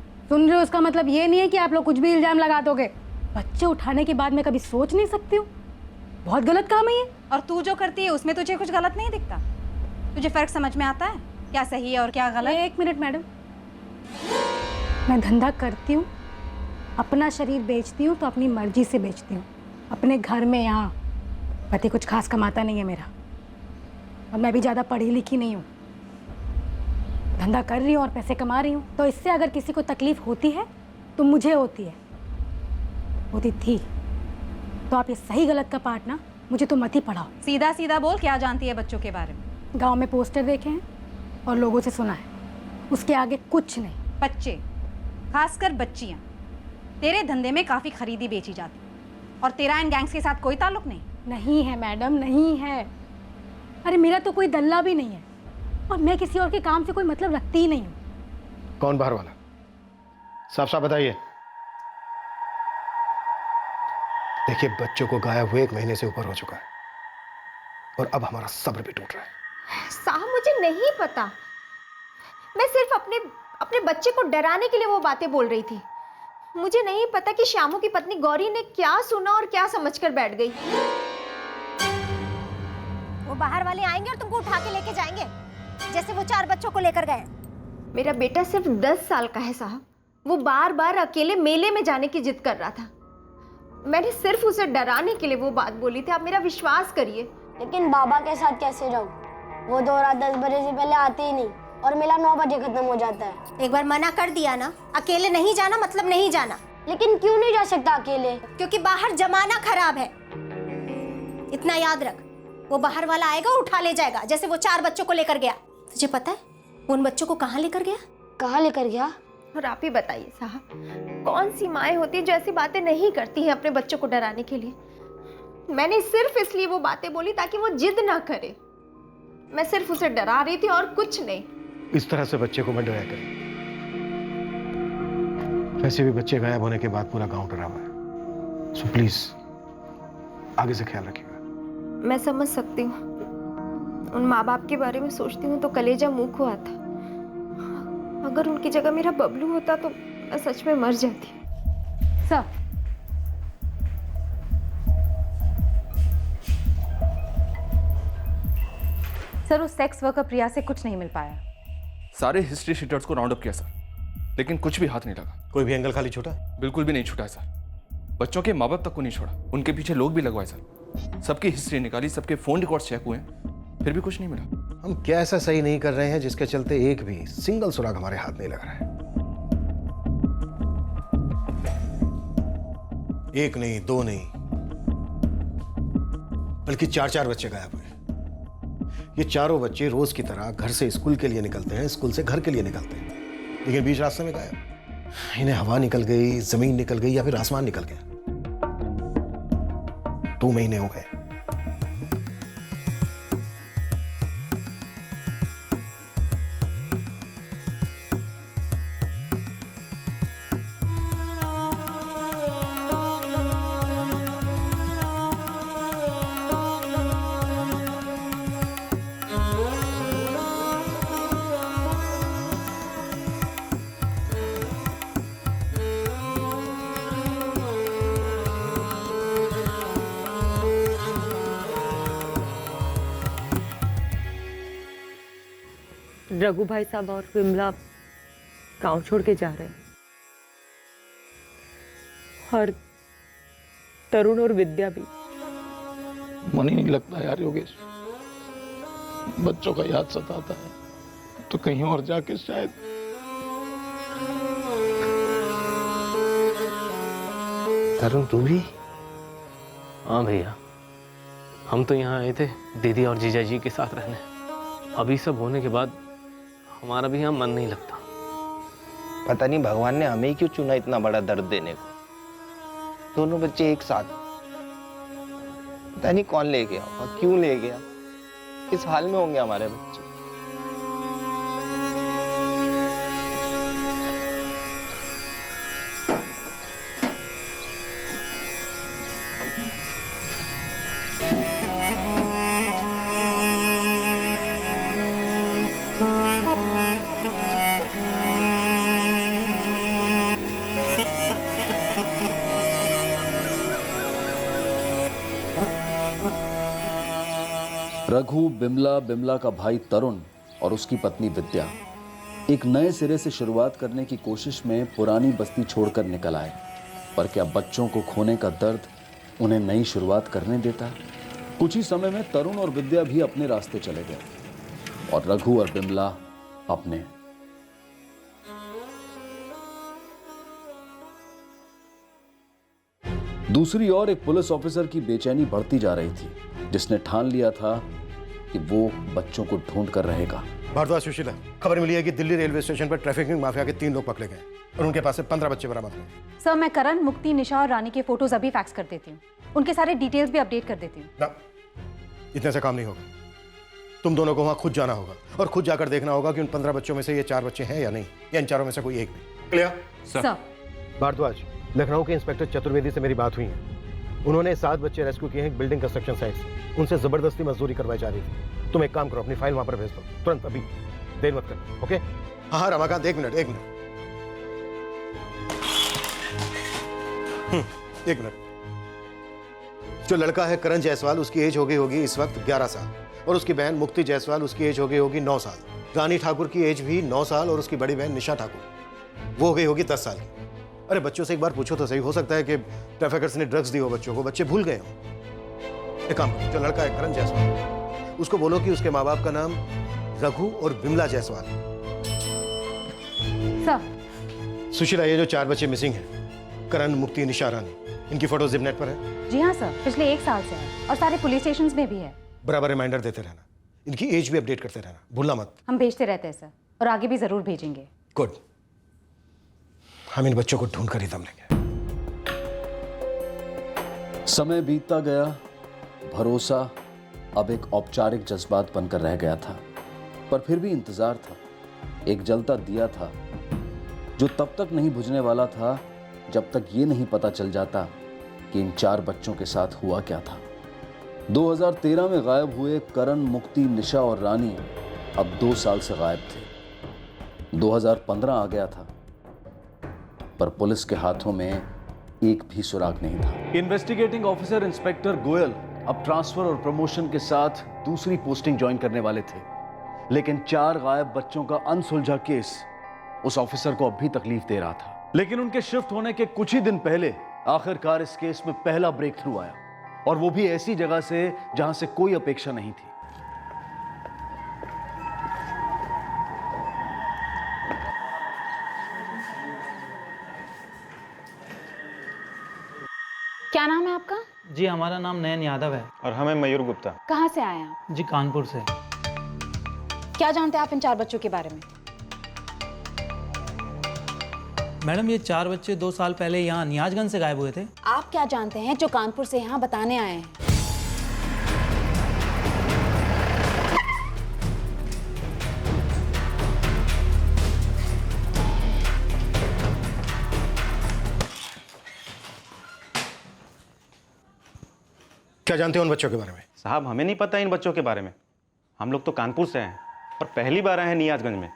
उसका मतलब ये नहीं है कि आप लोग कुछ भी इल्जाम लगा दोगे। बच्चे उठाने के बाद मैं कभी सोच नहीं सकती हूँ, बहुत गलत काम है ये। और तू जो करती है उसमें तुझे कुछ गलत नहीं दिखता? तुझे फर्क समझ में आता है क्या सही है और क्या गलत? एक मिनट मैडम, मैं धंधा करती हूँ, अपना शरीर बेचती हूँ तो अपनी मर्जी से बेचती हूँ। अपने घर में यहाँ पति कुछ खास कमाता नहीं है मेरा, और मैं भी ज़्यादा पढ़ी लिखी नहीं हूँ, धंधा कर रही हूँ और पैसे कमा रही हूँ। तो इससे अगर किसी को तकलीफ होती है तो मुझे होती है, होती थी। तो आप ये सही गलत का पार्ट ना मुझे तो मत ही पढ़ाओ। सीधा सीधा बोल, क्या जानती है बच्चों के बारे में? गांव में पोस्टर देखे हैं और लोगों से सुना है, उसके आगे कुछ नहीं। बच्चे, खासकर बच्चियाँ, तेरे धंधे में काफ़ी खरीदी बेची जाती, और तेरा इन गैंग्स के साथ कोई ताल्लुक नहीं? नहीं है मैडम, नहीं है। अरे मेरा तो कोई दल्ला भी नहीं है, और मैं किसी और के काम से कोई मतलब रखती ही नहीं हूँ। कौन बाहर वाला? साफ साफ बताइए। देखिए, बच्चों को गायब हुए 1 महीने से ऊपर हो चुका है, और अब हमारा सब्र भी टूट रहा है। साहब मुझे नहीं पता, मैं सिर्फ अपने बच्चे को डराने के लिए वो बातें बोल रही थी। मुझे नहीं पता कि श्यामू की पत्नी गौरी ने क्या सुना और क्या समझकर बैठ गई। वो बाहर वाले आएंगे और तुमको उठा के लेके जाएंगे, जैसे वो 4 बच्चों को लेकर गए। मेरा बेटा सिर्फ 10 साल का है साहब, वो बार बार अकेले मेले में जाने की जिद कर रहा था। मैंने सिर्फ उसे डराने के लिए वो बात बोली थी, आप मेरा विश्वास करिए। लेकिन बाबा के साथ कैसे जाऊं? वो तो रात 10 बजे से पहले आते ही नहीं, और मेला 9 बजे खत्म हो जाता है। एक बार मना कर दिया ना, अकेले नहीं जाना मतलब नहीं जाना। लेकिन क्यों नहीं जा सकता अकेले? क्योंकि बाहर जमाना खराब है, इतना याद रख। वो बाहर वाला आएगा उठा ले जाएगा, जैसे वो 4 बच्चों को लेकर गया। तुझे पता है उन बच्चों को कहाँ लेकर गया? कहाँ लेकर गया? और आप ही बताइए साहब, कौन सी माएँ होती हैं जो ऐसी बातें नहीं करती हैं अपने बच्चों को डराने के लिए? मैंने सिर्फ इसलिए वो बातें बोली ताकि वो जिद ना करे। मैं सिर्फ उसे डरा रही थी और कुछ नहीं। इस तरह से बच्चे को मत डराया करें। वैसे भी बच्चे गायब होने के बाद पूरा गांव डरा हुआ है। सो प्लीज आगे से ख्याल रखिएगा। मैं समझ सकती हूँ, उन माँ बाप के बारे में सोचती हूँ तो कलेजा मुंह को आता। अगर उनकी जगह मेरा बबलू होता तो मैं सच में मर जाती। सर, सर उस सेक्स वर्कर प्रिया से कुछ नहीं मिल पाया। सारे हिस्ट्री शीटर्स को राउंड अप किया सर, लेकिन कुछ भी हाथ नहीं लगा। कोई भी एंगल खाली छूटा? बिल्कुल भी नहीं छूटा है सर। बच्चों के माँ बाप तक को नहीं छोड़ा, उनके पीछे लोग भी लगवाए सर। सबकी हिस्ट्री निकाली, सबके फोन रिकॉर्ड्स चेक हुए, फिर भी कुछ नहीं मिला। हम क्या ऐसा सही नहीं कर रहे हैं जिसके चलते एक भी सिंगल सुराग हमारे हाथ नहीं लग रहा है? एक नहीं, 2 नहीं, बल्कि 4-4 बच्चे गायब हुए। ये चारों बच्चे रोज की तरह घर से स्कूल के लिए निकलते हैं, स्कूल से घर के लिए निकलते हैं, लेकिन बीच रास्ते में गायब। इन्हें हवा निकल गई, जमीन निकल गई या फिर आसमान निकल गया। 2 महीने हो गए। रघु भाई साहब और विमला गांव छोड़ के जा रहे हैं और तरुण और विद्या भी। मन ही नहीं लगता यार योगेश, बच्चों का याद सताता है तो कहीं और जाके शायद। तरुण तू भी? हाँ भैया, हम तो यहाँ आए थे दीदी और जीजा जी के साथ रहने। अभी सब होने के बाद हमारा भी यहाँ मन नहीं लगता। पता नहीं भगवान ने हमें ही क्यों चुना इतना बड़ा दर्द देने को। दोनों बच्चे एक साथ, पता नहीं कौन ले गया और क्यों ले गया। किस हाल में होंगे हमारे बच्चे। रघु, बिमला, बिमला का भाई तरुण और उसकी पत्नी विद्या एक नए सिरे से शुरुआत करने की कोशिश में पुरानी बस्ती छोड़कर निकल आए। पर क्या बच्चों को खोने का दर्द उन्हें नई शुरुआत करने देता? कुछ ही समय में तरुण और विद्या भी अपने रास्ते चले गए और रघु और बिमला अपने। दूसरी ओर एक पुलिस ऑफिसर की बेचैनी बढ़ती जा रही थी, जिसने ठान लिया था कि वो बच्चों को ढूंढ कर रहेगा। भारद्वाज सुशीला, खबर मिली है कि दिल्ली रेलवे स्टेशन पर ट्रैफिकिंग माफिया के 3 लोग पकड़े गए और उनके पास से 15 बच्चे बरामद हुए। सर, मैं करण, मुक्ति, निशा और रानी के फोटोज अभी फैक्स कर देती हूँ। उनके सारे डिटेल्स भी अपडेट कर देती हूँ। ना, इतने से काम नहीं होगा। तुम दोनों को वहां खुद जाना होगा और खुद जाकर देखना होगा कि उन 15 बच्चों में से ये 4 बच्चे हैं या नहीं, या इन चारों में से कोई एक भी। Clear sir? भारद्वाज, लखनऊ के इंस्पेक्टर चतुर्वेदी से मेरी बात हुई है। उन्होंने 7 बच्चे रेस्क्यू किए हैं बिल्डिंग कंस्ट्रक्शन साइट से। उनसे जबरदस्ती मजदूरी करवाई जा रही थी। तुम एक काम करो, अपनी फाइल वहां पर भेज दो तुरंत, अभी देर मत कर। ओके? हाँ रमाकांत, एक मिनट। एक मिनट। जो लड़का है करण जायसवाल, उसकी एज हो गई होगी इस वक्त 11 साल और उसकी बहन मुक्ति जायसवाल, उसकी एज हो गई होगी 9 साल। रानी ठाकुर की एज भी 9 साल और उसकी बड़ी बहन निशा ठाकुर, वो हो गई होगी 10 साल की। अरे बच्चों से एक बार पूछो तो सही, हो सकता है कि ट्रैफिकर्स ने ड्रग्स दी हो बच्चों को, बच्चे भूल गए हो। एक काम करो, जो लड़का है करण जायसवाल, उसको बोलो कि उसके माँ बाप का नाम रघु और बिमला जायसवाल। सर। सुशीला, ये जो 4 बच्चे मिसिंग हैं, करण, मुक्ति, निशा, रानी, इनकी फोटो जिपनेट पर है? जी हाँ सर, पिछले 1 साल से है और सारे पुलिस स्टेशन में भी है। बराबर रिमाइंडर देते रहना, इनकी एज भी अपडेट करते रहना, भूलना मत। हम भेजते रहते हैं सर, और आगे भी ज़रूर भेजेंगे। गुड। हम इन बच्चों को ढूंढ कर ही दम लेंगे। समय बीतता गया, भरोसा अब एक औपचारिक जज्बात बनकर रह गया था, पर फिर भी इंतजार था। एक जलता दिया था जो तब तक नहीं बुझने वाला था जब तक ये नहीं पता चल जाता कि इन 4 बच्चों के साथ हुआ क्या था। 2013 में गायब हुए करण, मुक्ति, निशा और रानी अब 2 साल से गायब थे। 2015 आ गया था, पर पुलिस के हाथों में एक भी सुराग नहीं था। इन्वेस्टिगेटिंग ऑफिसर इंस्पेक्टर गोयल अब ट्रांसफर और प्रमोशन के साथ दूसरी पोस्टिंग ज्वाइन करने वाले थे, लेकिन 4 गायब बच्चों का अनसुलझा केस उस ऑफिसर को अब भी तकलीफ दे रहा था। लेकिन उनके शिफ्ट होने के कुछ ही दिन पहले आखिरकार इस केस में पहला ब्रेक थ्रू आया, और वो भी ऐसी जगह से जहां से कोई अपेक्षा नहीं थी। क्या नाम है आपका? जी हमारा नाम नयन यादव है। और हमें मयूर गुप्ता। कहाँ से आए आप? जी कानपुर से। क्या जानते हैं आप इन 4 बच्चों के बारे में? मैडम ये 4 बच्चे 2 साल पहले यहाँ नियाजगंज से गायब हुए थे। आप क्या जानते हैं जो कानपुर से यहाँ बताने आए हैं? क्या जानते हो उन बच्चों के बारे में? साहब हमें नहीं पता इन बच्चों के बारे में। हम लोग तो कानपुर से हैं और पहली बार आए हैं नियाजगंज में।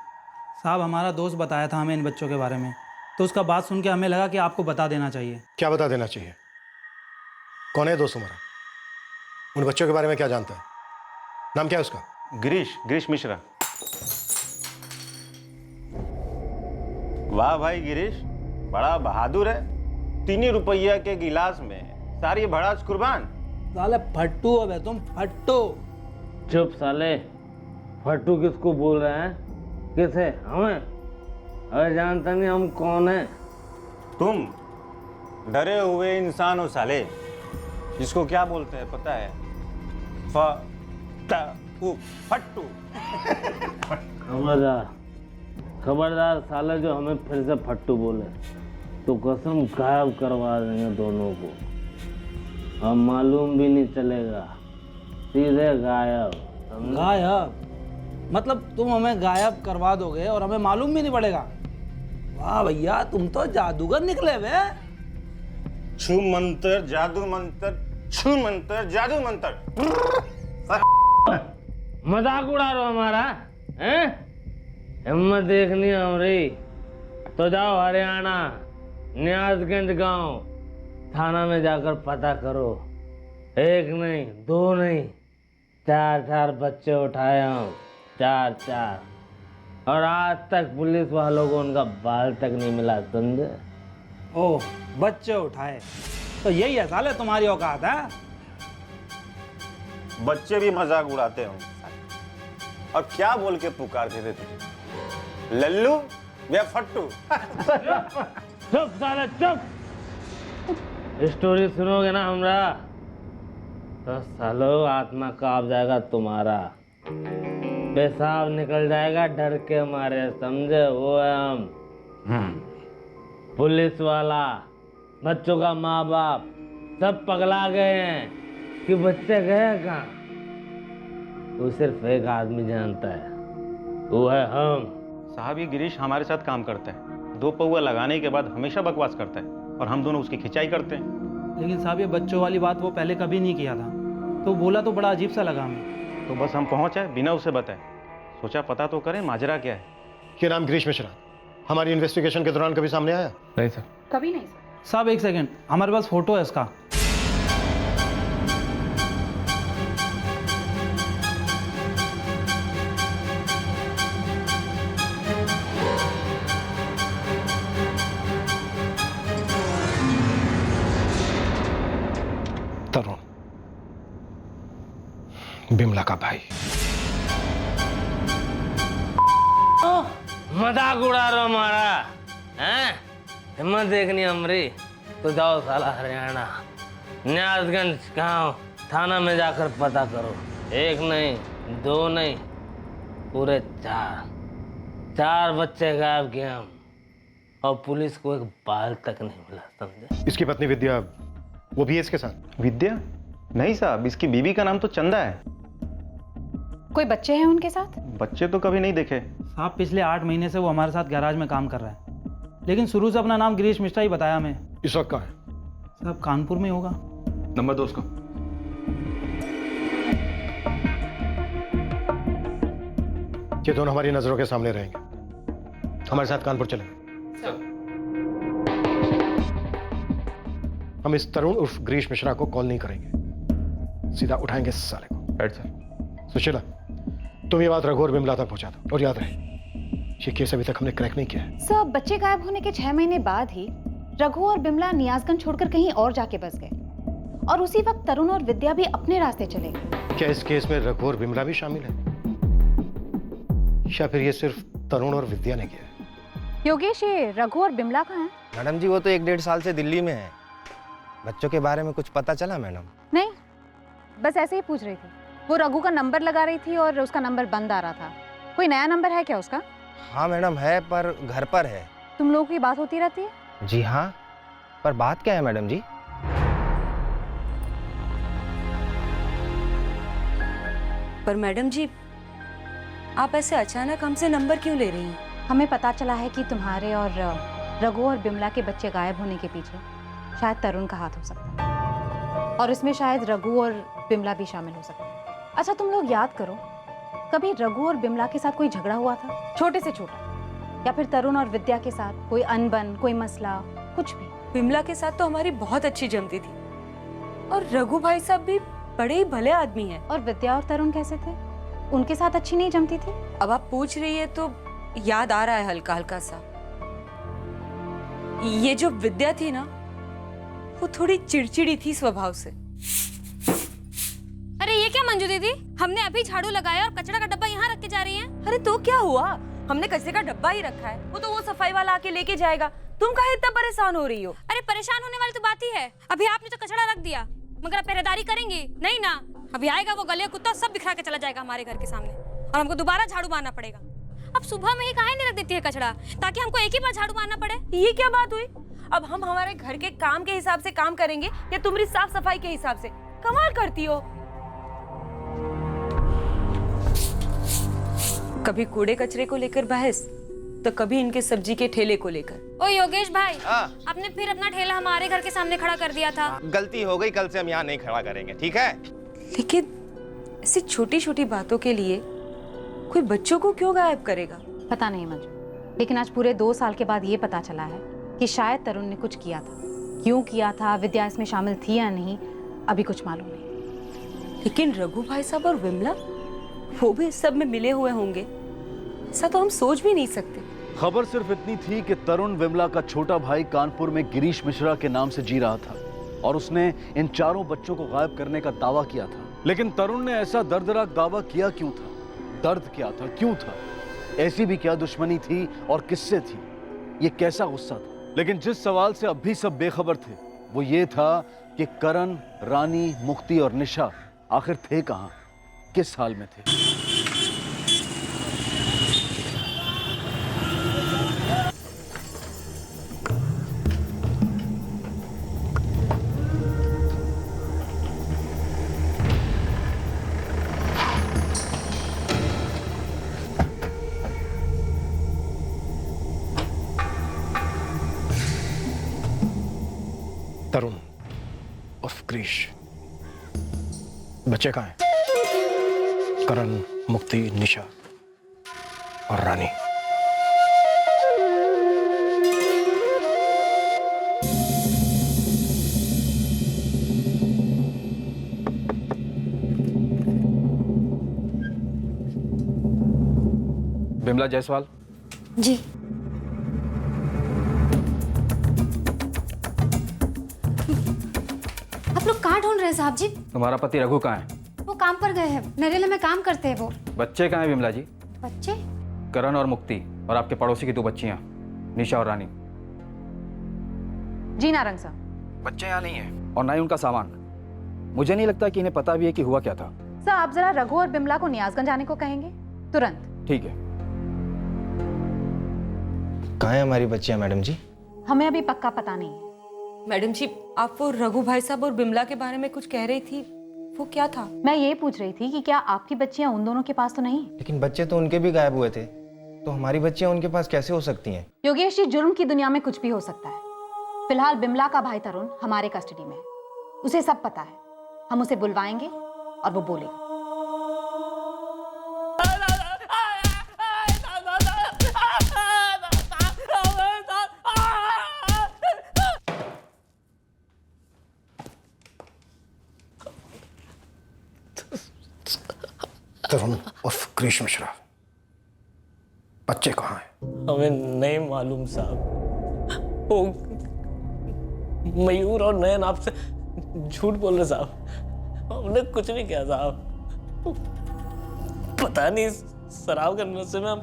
साहब हमारा दोस्त बताया था हमें इन बच्चों के बारे में, तो उसका बात सुन के हमें लगा कि आपको बता देना चाहिए। क्या बता देना चाहिए? कौन है दोस्त तुम्हारा? उन बच्चों के बारे में क्या जानता है? नाम क्या है उसका? गिरीश मिश्रा। वाह भाई गिरीश, बड़ा बहादुर है। 3 रुपया के गिलास में सारी भड़ास कुर्बान। साले फट्टू अब है तुम, फट्टू। चुप साले, फट्टू किसको बोल रहे हैं? किस है? हमें? अरे जानता नहीं हम कौन है? तुम डरे हुए इंसान हो साले, जिसको क्या बोलते हैं पता है? फट्टू। खबरदार, खबरदार साले जो हमें फिर से फट्टू बोले तो कसम गायब करवा देंगे दोनों को। हम मालूम भी नहीं चलेगा, सीधे गायब। गायब? मतलब तुम हमें गायब करवा दोगे और हमें मालूम भी नहीं पड़ेगा? वाह भैया, तुम तो जादूगर निकले बे। छू मंत्र जादू मंत्र, छू मंत्र जादू मंत्र। मजाक उड़ा रहे हो हमारा? हैं? हिम्मत देखनी है हमारी तो जाओ हरियाणा, नियाजगंज गांव थाना में जाकर पता करो। 1 नहीं, 2 नहीं, 4 बच्चे उठाए हम, 4। और आज तक पुलिस वालों को उनका बाल तक नहीं मिला, समझे? ओह, बच्चे उठाए तो यही है साले तुम्हारी औकात है? बच्चे भी मजाक उड़ाते हो। और क्या बोल के पुकारते थे तुझे? लल्लू या फट्टू? चुप साले चुप। स्टोरी सुनोगे ना हमरा तो सालो आत्मा कांप जाएगा तुम्हारा, पेशाब निकल जाएगा डर के मारे, समझे? वो है हम। पुलिस वाला, बच्चों का माँ बाप सब पगला गए हैं कि बच्चे गए कहाँ। वो सिर्फ एक आदमी जानता है, वो है हम। साहब ये गिरीश हमारे साथ काम करता है। 2 पौआ लगाने के बाद हमेशा बकवास करता है और हम दोनों उसकी खिंचाई करते हैं। लेकिन साहब ये बच्चों वाली बात वो पहले कभी नहीं किया था, तो बोला तो बड़ा अजीब सा लगा हमें। तो बस हम पहुंच आए बिना उसे बताए, सोचा पता तो करें माजरा क्या है। ये नाम गिरीश मिश्रा हमारी इन्वेस्टिगेशन के दौरान कभी सामने आया? नहीं सर। कभी नहीं सर। साहब 1 सेकंड, हमारे पास फोटो है इसका। तरुण, बिमला का भाई। मजाक उड़ा रहे हो हमारा? हैं? हिम्मत देखनी हमारी तो जाओ साला हरियाणा, नियाजगंज गांव थाना में जाकर पता करो। एक नहीं, दो नहीं, पूरे चार बच्चे गायब किए हम, और पुलिस को एक बाल तक नहीं मिला, समझे? इसकी पत्नी विद्या, वो भी है इसके साथ? विद्या? नहीं साहब, इसकी बीवी का नाम तो चंदा है। कोई बच्चे हैं उनके साथ? बच्चे तो कभी नहीं देखे साहब। पिछले 8 महीने से वो हमारे साथ गैराज में काम कर रहा है, लेकिन शुरू से अपना नाम गिरीश मिश्रा ही बताया हमें। इस वक्त कहाँ है? साहब कानपुर में होगा। नंबर 2 उसका। ये दोनों हमारी नजरों के सामने रहेंगे, हमारे साथ कानपुर चलेंगे। हम इस तरुण उर्फ गिरीश मिश्रा को कॉल नहीं करेंगे, सीधा उठाएंगे इस साले को। Right sir. सुशीला, तुम ये बात रघु और बिमला तक पहुंचा दो, और याद रहे ये केस अभी तक हमने क्रैक नहीं किया है। सर, बच्चे गायब होने के 6 महीने बाद ही रघु और बिमला नियाजगंज छोड़कर कहीं और जाके बस गए, और उसी वक्त तरुण और विद्या भी अपने रास्ते चले गए। क्या इस केस में रघु और बिमला भी शामिल है, या फिर ये सिर्फ तरुण और विद्या ने किया है? योगेश, ये रघु और बिमला कहाँ हैं? मैडम जी वो तो 1-1.5 साल से दिल्ली में है। बच्चों के बारे में कुछ पता चला मैडम? नहीं, बस ऐसे ही पूछ रही थी। वो रघु का नंबर लगा रही थी और उसका नंबर बंद आ रहा था। कोई नया नंबर है क्या उसका? हाँ मैडम है, पर घर पर है। तुम लोगों की बात होती रहती है? जी हाँ, पर बात क्या है मैडम जी? पर मैडम जी, आप ऐसे अचानक हमसे नंबर क्यों ले रही हैं? हमें पता चला है कि तुम्हारे और रघु और बिमला के बच्चे गायब होने के पीछे शायद तरुण का हाथ हो सकता है, और इसमें शायद रघु और बिमला भी शामिल हो सकते हैं। अच्छा, तुम लोग याद करो, कभी रघु और बिमला के साथ कोई झगड़ा हुआ था, छोटे से छोटा, या फिर तरुण और विद्या के साथ कोई अनबन, कोई मसला, कुछ भी? बिमला के साथ तो हमारी बहुत अच्छी जमती थी, और रघु भाई साहब भी बड़े ही भले आदमी हैं। और विद्या और तरुण कैसे थे? उनके साथ अच्छी नहीं जमती थी? अब आप पूछ रही है तो याद आ रहा है हल्का हल्का सा। ये जो विद्या थी ना, वो थोड़ी चिड़चिड़ी थी स्वभाव से। अरे ये क्या मंजू दीदी, हमने अभी झाड़ू लगाया और कचरा का डब्बा यहाँ रख के जा रही हैं। अरे तो क्या हुआ, हमने कचरे का डब्बा ही रखा है, वो तो वो सफाई वाला आके लेके जाएगा। तुम काहे इतना परेशान हो रही हो? अरे परेशान होने वाली तो बात ही है, अभी आपने तो कचरा रख दिया, मगर आप पहरेदारी करेंगी नहीं ना? अभी आएगा वो गले कुत्ता, सब बिखरा के चला जाएगा हमारे घर के सामने, और हमको दोबारा झाड़ू मारना पड़ेगा। अब सुबह में ही काहे नहीं रख देती है कचरा, ताकि हमको एक ही बार झाड़ू मारना पड़े? ये क्या बात हुई? अब हम हमारे घर के काम के हिसाब से काम करेंगे या तुम्हारी साफ सफाई के हिसाब से? कमाल करती हो। कभी कूड़े कचरे को लेकर बहस, तो कभी इनके सब्जी के ठेले को लेकर। ओ योगेश भाई, आपने फिर अपना ठेला हमारे घर के सामने खड़ा कर दिया था। गलती हो गई, कल से हम यहाँ नहीं खड़ा करेंगे, ठीक है? लेकिन ऐसी छोटी छोटी बातों के लिए कोई बच्चों को क्यों गायब करेगा? पता नहीं मंजू, लेकिन आज पूरे 2 साल के बाद ये पता चला है कि शायद तरुण ने कुछ किया था। क्यों किया था, विद्या इसमें शामिल थी या नहीं, अभी कुछ मालूम नहीं। लेकिन रघु भाई साहब और विमला, वो भी इस सब में मिले हुए होंगे, ऐसा तो हम सोच भी नहीं सकते। खबर सिर्फ इतनी थी कि तरुण विमला का छोटा भाई कानपुर में गिरीश मिश्रा के नाम से जी रहा था, और उसने इन 4 बच्चों को गायब करने का दावा किया था। लेकिन तरुण ने ऐसा दर्दनाक दावा किया क्यों था? दर्द क्या था, क्यों था? ऐसी भी क्या दुश्मनी थी और किससे थी? ये कैसा गुस्सा था? लेकिन जिस सवाल से अब भी सब बेखबर थे, वो ये था कि करण, रानी, मुक्ति और निशा आखिर थे कहां, किस हाल में थे? तरुण उर्फ गिरीश, बच्चे कहाँ हैं? करण, मुक्ति, निशा और रानी। बिमला जायसवाल। जी। आप लोग कहाँ ढूंढ रहे हैं साहब जी? तुम्हारा पति रघु कहाँ है? वो काम पर गए हैं, नरेला में काम करते हैं वो। बच्चे कहाँ हैं बिमला जी? बच्चे? करण और मुक्ति, और आपके पड़ोसी की 2 बच्चियां, निशा और रानी। जी नारंग साहब। बच्चे यहाँ नहीं है, और ना ही उनका सामान। मुझे नहीं लगता कि इन्हें पता भी है कि हुआ क्या था। सर आप जरा रघु और बिमला को नियाजगंज आने को कहेंगे तुरंत। ठीक है। कहाँ है हमारी बच्चियाँ मैडम जी? हमें अभी पक्का पता नहीं है। मैडम जी आप वो रघु भाई साहब और बिमला के बारे में कुछ कह रही थी, वो क्या था? मैं ये पूछ रही थी कि क्या आपकी बच्चियां उन दोनों के पास तो नहीं? लेकिन बच्चे तो उनके भी गायब हुए थे, तो हमारी बच्चियाँ उनके पास कैसे हो सकती हैं? योगेश जी, जुर्म की दुनिया में कुछ भी हो सकता है। फिलहाल बिमला का भाई तरुण हमारे कस्टडी में है, उसे सब पता है। हम उसे बुलवाएंगे और वो बोलेगा। तरुण उर्फ ग्रीश मिश्रा, बच्चे कहाँ हैं? हमें नहीं मालूम साहब। वो मयूर और नयन आपसे झूठ बोल रहे साहब, हमने कुछ नहीं किया साहब। पता नहीं शराब के नशे में हम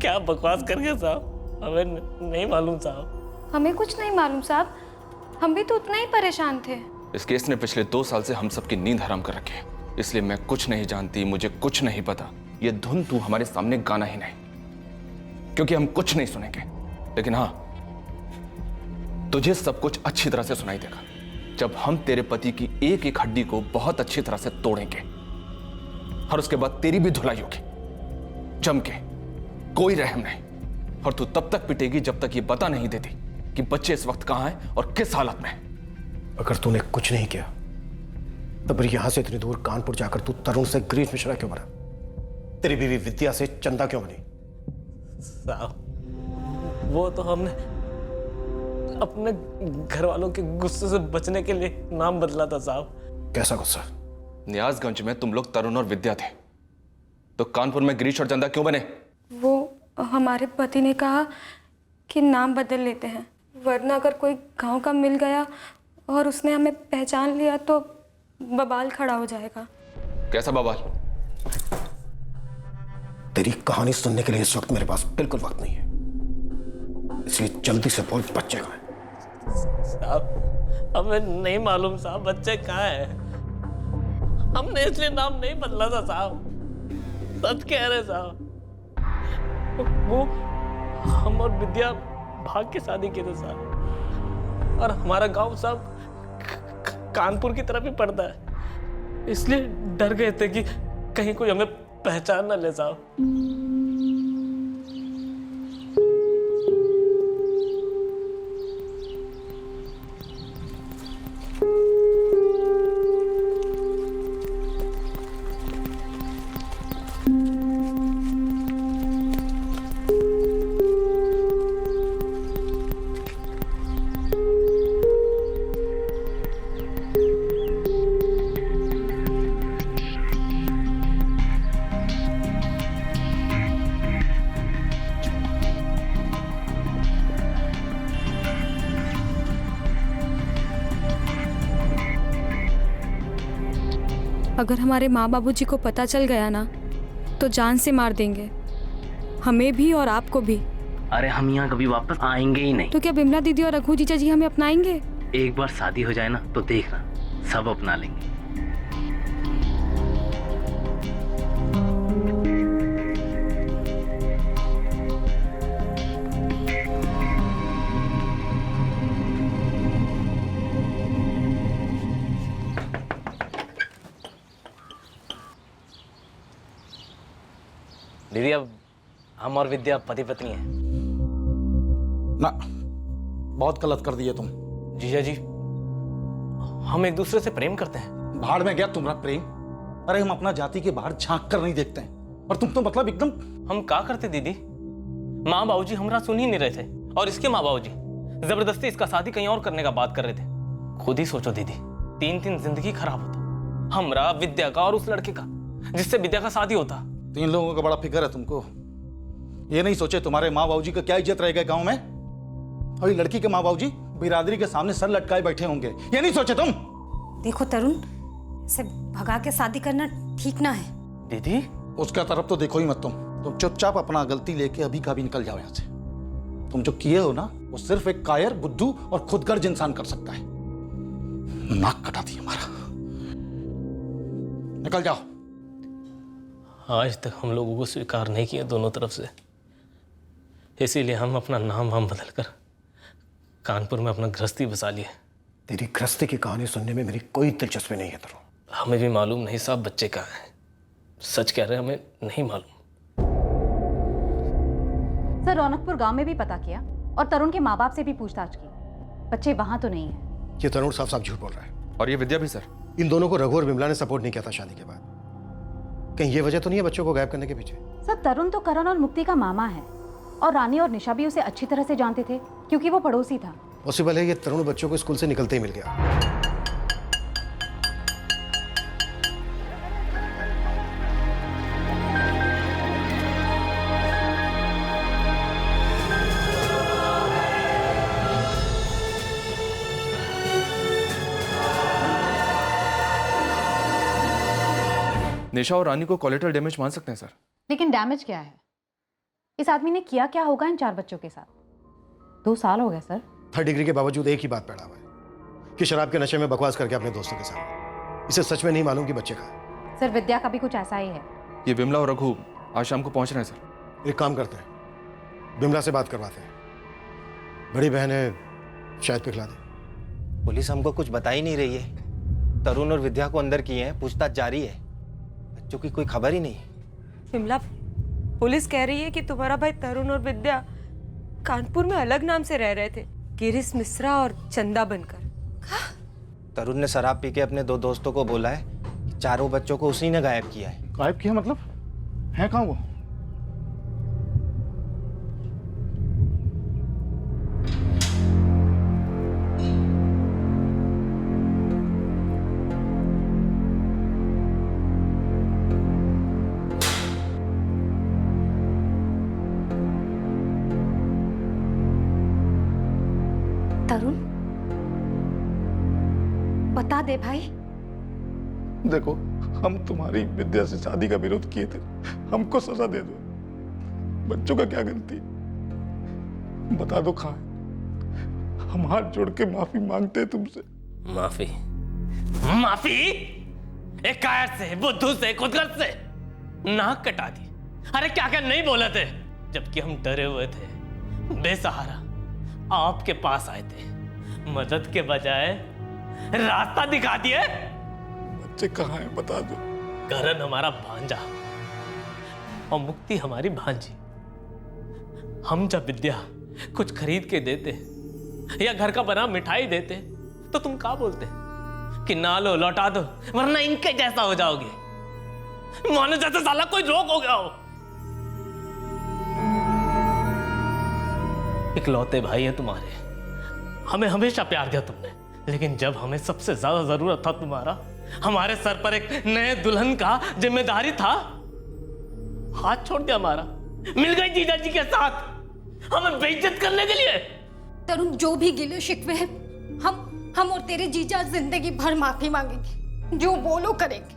क्या बकवास कर गए साहब, हमें नहीं मालूम साहब। हमें कुछ नहीं मालूम साहब, हम भी तो उतना ही परेशान थे। इस केस ने पिछले 2 साल से हम सबकी नींद हराम कर रखी है, इसलिए मैं कुछ नहीं जानती, मुझे कुछ नहीं पता। ये धुन तू हमारे सामने गाना ही नहीं, क्योंकि हम कुछ नहीं सुनेंगे। लेकिन हाँ, तुझे सब कुछ अच्छी तरह से सुनाई देगा जब हम तेरे पति की एक एक हड्डी को बहुत अच्छी तरह से तोड़ेंगे, और उसके बाद तेरी भी धुलाई होगी जम के, कोई रहम नहीं। और तू तब तक पिटेगी जब तक ये बता नहीं देती कि बच्चे इस वक्त कहां हैं और किस हालत में हैं। अगर तूने कुछ नहीं किया तो फिर यहां से इतनी दूर कानपुर जाकर तू तरुण से ग्रीश मिश्रा क्यों बना? तेरी बीवी विद्या से चंदा क्यों बनी? साहब वो तो हमने अपने घर वालों के गुस्से से बचने के लिए नाम बदला था साहब। कैसा गुस्सा? न्यासगंज में तुम लोग तरुण और विद्या थे, तो कानपुर में गिरीश और चंदा क्यों बने? वो हमारे पति ने कहा कि नाम बदल लेते हैं, वरना अगर कोई गांव का मिल गया और उसने हमें पहचान लिया तो बवाल खड़ा हो जाएगा। कैसा बवाल? तेरी कहानी सुनने के लिए इस वक्त मेरे पास बिल्कुल वक्त नहीं है, इसलिए जल्दी से बोल, बच्चे कहाँ हैं? साहब हमें नहीं मालूम साहब, बच्चे कहाँ हैं? हमने इसलिए नाम नहीं बदला था साहब, सच कह रहे साहब। वो हम और विद्या भाग के शादी किए थे साहब, और हमारा गांव सब कानपुर की तरफ ही पड़ता है, इसलिए डर गए थे कि कहीं कोई हमें पहचान ना ले साहब। अगर हमारे माँ बाबूजी को पता चल गया ना तो जान से मार देंगे, हमें भी और आपको भी। अरे हम यहाँ कभी वापस आएंगे ही नहीं। तो क्या बिमला दीदी और रघु जीजा जी हमें अपनाएंगे? एक बार शादी हो जाए ना तो देखना, सब अपना लेंगे। दीदी अब हम और विद्या पति पत्नी हैं। ना, बहुत गलत कर दिए तुम। जीजा जी हम एक दूसरे से प्रेम करते हैं। भाड़ में गया तुम्हारा प्रेम। अरे हम अपना जाति के बाहर झांक कर नहीं देखते हैं, और तुम तो मतलब एकदम। हम क्या करते दीदी, माँ बाबूजी हमारा सुन ही नहीं रहे थे, और इसके माँ बाबूजी जबरदस्ती इसका शादी कहीं और करने का बात कर रहे थे। खुद ही सोचो दीदी, 3 जिंदगी खराब होता, हमरा, विद्या का और उस लड़के का जिससे विद्या का शादी होता। 3 लोगों का बड़ा फिक्र है तुमको। ये नहीं सोचे तुम्हारे माँ बाबूजी का क्या इज्जत रहेगा गांव में, और ये लड़की के माँ बाबूजी बिरादरी के सामने सर लटकाए बैठे होंगे। ये नहीं सोचे तुम? देखो तरुण, इसे भगा के शादी करना ठीक ना है। दीदी उसका तरफ तो देखो ही मत तुम चुपचाप अपना गलती लेके अभी का भी निकल जाओ यहाँ से। तुम जो किए हो ना, वो सिर्फ एक कायर, बुद्धू और खुदगर्ज इंसान कर सकता है। नाक कटा दी हमारा। निकल जाओ। आज तक हम लोगों को स्वीकार नहीं किया दोनों तरफ से, इसीलिए हम अपना नाम वाम बदल कर कानपुर में अपना गृहस्थी बसा लिए। तेरी गृहस्थी की कहानी सुनने में मेरी कोई दिलचस्पी नहीं है तरुण। हमें भी मालूम नहीं साहब बच्चे कहाँ हैं। सच कह रहे हैं, हमें नहीं मालूम। सर रौनकपुर गांव में भी पता किया और तरुण के माँ बाप से भी पूछताछ की, बच्चे वहां तो नहीं है। ये तरुण साफ साफ झूठ बोल रहा है। और ये विद्या भी सर। इन दोनों को रघु और बिमला ने सपोर्ट नहीं किया था शादी के बाद। कहीं ये वजह तो नहीं है बच्चों को गायब करने के पीछे? सर तरुण तो करण और मुक्ति का मामा है और रानी और निशा भी उसे अच्छी तरह से जानते थे क्योंकि वो पड़ोसी था। पॉसिबल है ये तरुण बच्चों को स्कूल से निकलते ही मिल गया। निशा और रानी को कोलेटरल डैमेज मान सकते हैं सर। लेकिन डैमेज क्या है? इस आदमी ने किया क्या होगा इन 4 बच्चों के साथ? 2 साल हो गए सर। 3rd डिग्री के बावजूद एक ही बात पैदा हुआ है कि शराब के नशे में बकवास करके अपने दोस्तों के साथ। इसे सच में नहीं मालूम कि बच्चे कहाँ हैं। सर विद्या का भी कुछ ऐसा ही है। ये बिमला और रघु आज शाम को पहुंच रहे हैं सर। एक काम करते हैं, बिमला से बात करवाते हैं। बड़ी बहन है, शायद पिघला दे। पुलिस हमको कुछ बता ही नहीं रही है। तरुण और विद्या को अंदर किए हैं, पूछताछ जारी है, बच्चों की कोई खबर ही नहीं। बिमला, पुलिस कह रही है कि तुम्हारा भाई तरुण और विद्या कानपुर में अलग नाम से रह रहे थे, गिरीश मिश्रा और चंदा बनकर। तरुण ने शराब पी के अपने 2 दोस्तों को बोला है कि 4 बच्चों को उसी ने गायब किया है। गायब किया मतलब? है कहाँ वो? तरुण बता दे भाई। देखो, हम तुम्हारी विद्या से शादी का विरोध किए थे, हमको सजा दे दो। बच्चों का क्या गलती? बता दो कहाँ है। हम हाथ जोड़ के माफी मांगते हैं तुमसे। माफी? माफी? एक कायर से, बुद्धू से, खुदगर्ज से नाक कटा दी। अरे क्या क्या नहीं बोले थे, जबकि हम डरे हुए थे, बेसहारा आपके पास आए थे, मदद के बजाय रास्ता दिखा दिए। बच्चे कहाँ हैं बता दो। करण हमारा भांजा और मुक्ति हमारी भांजी। हम जब विद्या कुछ खरीद के देते या घर का बना मिठाई देते तो तुम क्या बोलते कि ना लो, लौटा दो, वरना इनके जैसा हो जाओगे। मानो जैसे साला कोई रोग हो गया हो। इकलौते भाई है तुम्हारे, हमें हमेशा प्यार दिया तुमने, लेकिन जब हमें सबसे ज्यादा जरूरत था तुम्हारा, हमारे सर पर एक नए दुल्हन का जिम्मेदारी था, हाथ छोड़ दिया हमारा, मिल गई जीजा जी के साथ हमें बेइज्जत करने के लिए। तरुण, जो भी गिले शिकवे हैं, हम और तेरे जीजा जिंदगी भर माफी मांगेंगे, जो बोलो करेंगे।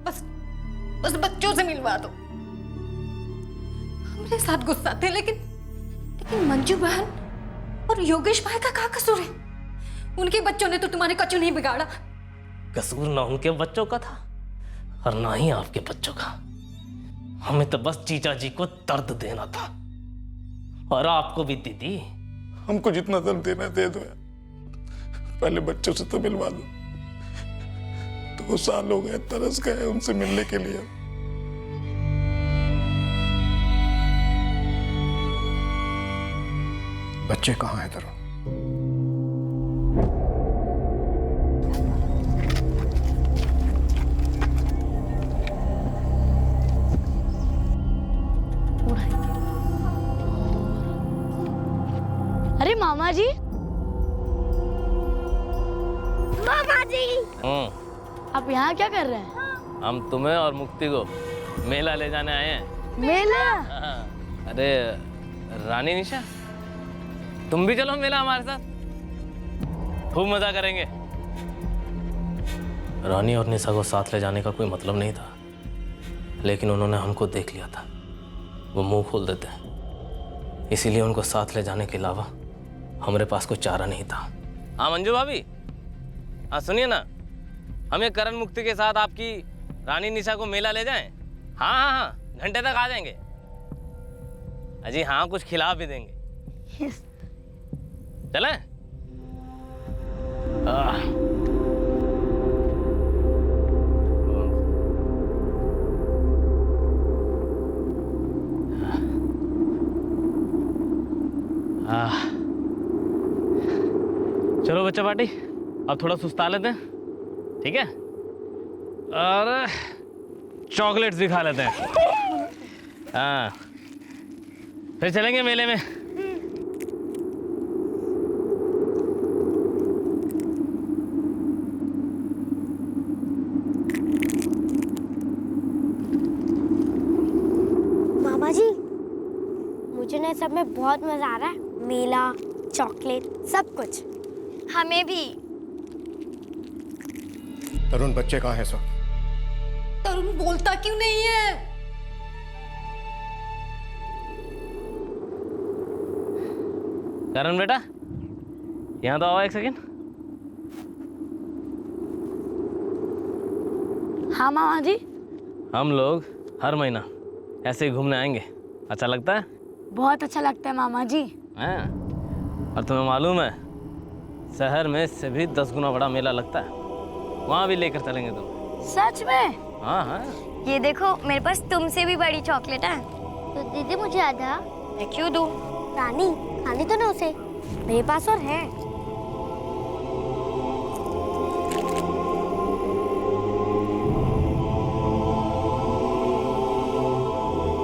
बस बच्चों से मिलवा दो। हमारे साथ गुस्सा थे, लेकिन मंजू बहन और योगेश भाई का क्या कसूर है? उनके बच्चों ने तो तुम्हारे कचू नहीं बिगाड़ा। कसूर ना उनके बच्चों का था और ना ही आपके बच्चों का। हमें तो बस जीजा जी को दर्द देना था, और आपको भी दीदी। हमको जितना दर्द देना दे दो, पहले बच्चों से तो मिलवा दो। 2 साल हो गए, तरस गए उनसे मिलने के लिए। बच्चे कहाँ हैं तरुण? अरे मामा जी, मामा जी, आप यहाँ क्या कर रहे हैं? हम तुम्हें और मुक्ति को मेला ले जाने आए हैं। मेला? अरे रानी निशा, तुम भी चलो मेला हमारे साथ, खूब मजा करेंगे। रानी और निशा को साथ ले जाने का कोई मतलब नहीं था, लेकिन उन्होंने हमको देख लिया था, वो मुंह खोल देते हैं, इसीलिए उनको साथ ले जाने के अलावा हमारे पास कोई चारा नहीं था। हाँ मंजू भाभी, हाँ सुनिए ना, हमें करण मुक्ति के साथ आपकी रानी निशा को मेला ले जाएं? हाँ हाँ हाँ, घंटे तक आ जाएंगे। अजी हाँ, कुछ खिला भी देंगे। चले? चलो बच्चा पार्टी, अब थोड़ा सुस्ता लेते हैं, ठीक है? और चॉकलेट्स भी खा लेते हैं। हाँ, फिर चलेंगे मेले में। मामा जी, मुझे ना सब में बहुत मजा आ रहा है। मेला, चॉकलेट, सब कुछ। हमें भी। तरुण बच्चे कहाँ है सर? तरुण बोलता क्यों नहीं है? करण बेटा, यहाँ तो आओ एक सेकेंड। हाँ मामा जी। हम लोग हर महीना ऐसे ही घूमने आएंगे, अच्छा लगता है? बहुत अच्छा लगता है मामा जी। हाँ, और तुम्हें मालूम है शहर में इससे भी 10 गुना बड़ा मेला लगता है, वहाँ भी लेकर चलेंगे तुम। सच में? हाँ हाँ। ये देखो, मेरे पास तुमसे भी बड़ी चॉकलेट है। तो दीदी मुझे आधा। मैं क्यों दूँ? रानी खानी तो ना उसे, मेरे पास और है।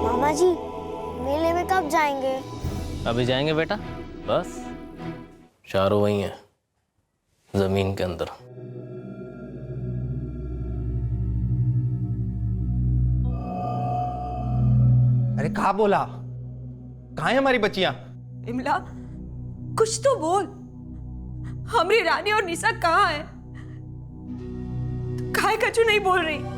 मामा जी, मेले में कब जाएंगे? अभी जाएंगे बेटा, बस चारों वही हैं जमीन के अंदर। अरे कहा बोला? कहाँ है हमारी बच्चियां? इमला, कुछ तो बोल। हमारी रानी और निशा कहाँ है? काहे कछु नहीं बोल रही?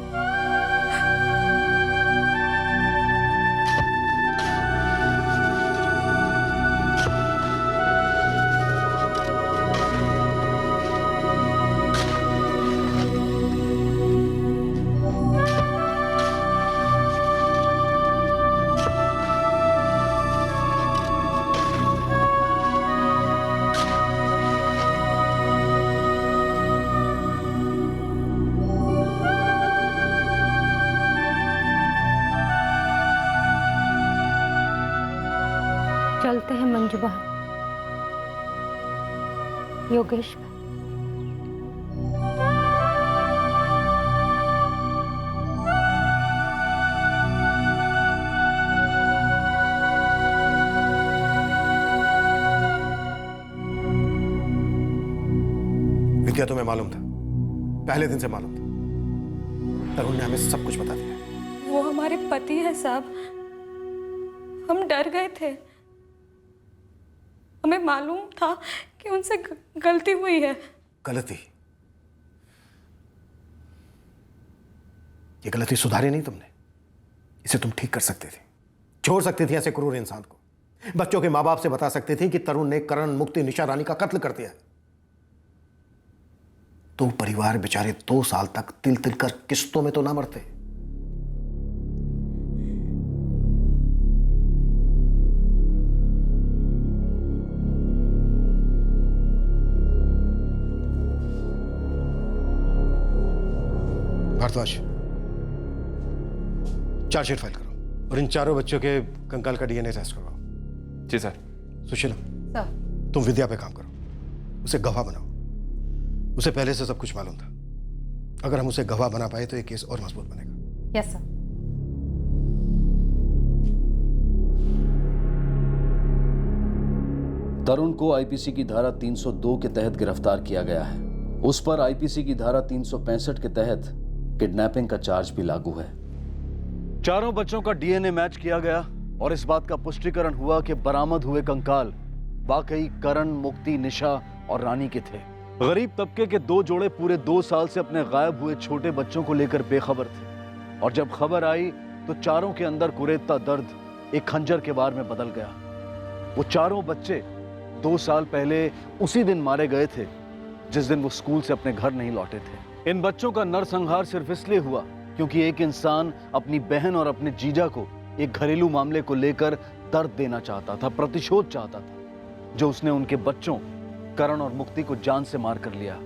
चलते हैं मंजू बहन, योगेश बहन। विद्या तुम्हें मालूम था, पहले दिन से मालूम था। तरुण ने हमें सब कुछ बता दिया। वो हमारे पति है साहब, हम डर गए थे। हमें मालूम था कि उनसे गलती हुई है। गलती? ये गलती सुधारी नहीं तुमने, इसे तुम ठीक कर सकते थे, छोड़ सकती थी ऐसे क्रूर इंसान को। बच्चों के माँ बाप से बता सकते थे कि तरुण ने करण, मुक्ति, निशा रानी का कत्ल कर दिया। तो परिवार बेचारे 2 साल तक तिल तिल कर किस्तों में तो ना मरते। भारद्वाज, चार्जशीट फाइल करो और इन चारों बच्चों के कंकाल का डीएनए टेस्ट करवाओ। जी सर। सुशीला, सर। तुम विद्या पे काम करो, उसे गवाह बनाओ। उसे पहले से सब कुछ मालूम था, अगर हम उसे गवाह बना पाए तो ये केस और मजबूत बनेगा। Yes sir. तरुण को आईपीसी की धारा 302 के तहत गिरफ्तार किया गया है। उस पर आईपीसी की धारा 365 के तहत किडनैपिंग का चार्ज भी लागू है। चारों बच्चों का डीएनए मैच किया गया और इस बात का पुष्टिकरण हुआ कि बरामद हुए कंकाल वाकई करण, मुक्ति, निशा और रानी के थे। गरीब तबके के 2 जोड़े पूरे 2 साल से अपने गायब हुए छोटे बच्चों को लेकर बेखबर थे और जब खबर आई तो चारों के अंदर कुरेदता दर्द एक खंजर के वार में बदल गया। वो चारों बच्चे 2 साल पहले उसी दिन मारे गए थे जिस दिन वो स्कूल से अपने घर नहीं लौटे थे। इन बच्चों का नरसंहार सिर्फ इसलिए हुआ क्योंकि एक इंसान अपनी बहन और अपने जीजा को एक घरेलू मामले को लेकर दर्द देना चाहता था, प्रतिशोध चाहता था, जो उसने उनके बच्चों करण और मुक्ति को जान से मार कर लिया।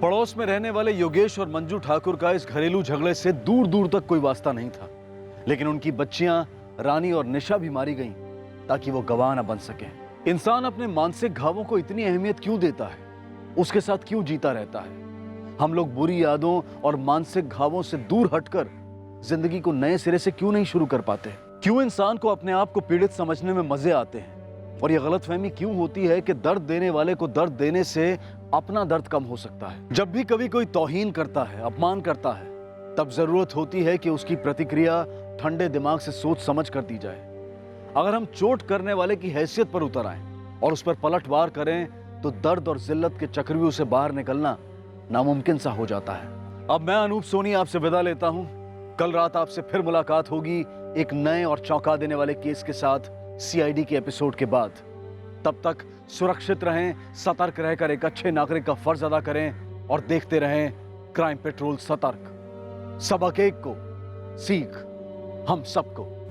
पड़ोस में रहने वाले योगेश और मंजू ठाकुर का इस घरेलू झगड़े से दूर दूर तक कोई वास्ता नहीं था, लेकिन उनकी बच्चियां रानी और निशा भी मारी गईं ताकि वो गवाह न बन सके। इंसान अपने मानसिक घावों को इतनी अहमियत क्यों देता है, उसके साथ क्यों जीता रहता है? हम लोग बुरी यादों और मानसिक घावों से दूर हटकर जिंदगी को नए सिरे से क्यों नहीं शुरू कर पाते? क्यों इंसान को अपने आप को पीड़ित समझने में मजे आते हैं? और यह गलतफहमी क्यों होती है कि दर्द देने वाले को दर्द देने से अपना दर्द कम हो सकता है? जब भी कभी कोई तौहीन करता है, अपमान करता है, तब जरूरत होती है कि उसकी प्रतिक्रिया ठंडे दिमाग से सोच समझ कर दी जाए। अगर हम चोट करने वाले की हैसियत पर उतर आए और उस पर पलटवार करें, तो दर्द और जिल्लत के चक्रव्यूह से बाहर निकलना नामुमकिन सा हो जाता है। अब मैं अनूप सोनी आपसे विदा लेता हूं। कल रात आपसे फिर मुलाकात होगी एक नए और चौंका देने वाले केस के साथ सीआईडी के एपिसोड के बाद। तब तक सुरक्षित रहें, सतर्क रहकर एक अच्छे नागरिक का फर्ज अदा करें और देखते रहें क्राइम पेट्रोल सतर्क। सबक एक को, सीख हम सबको।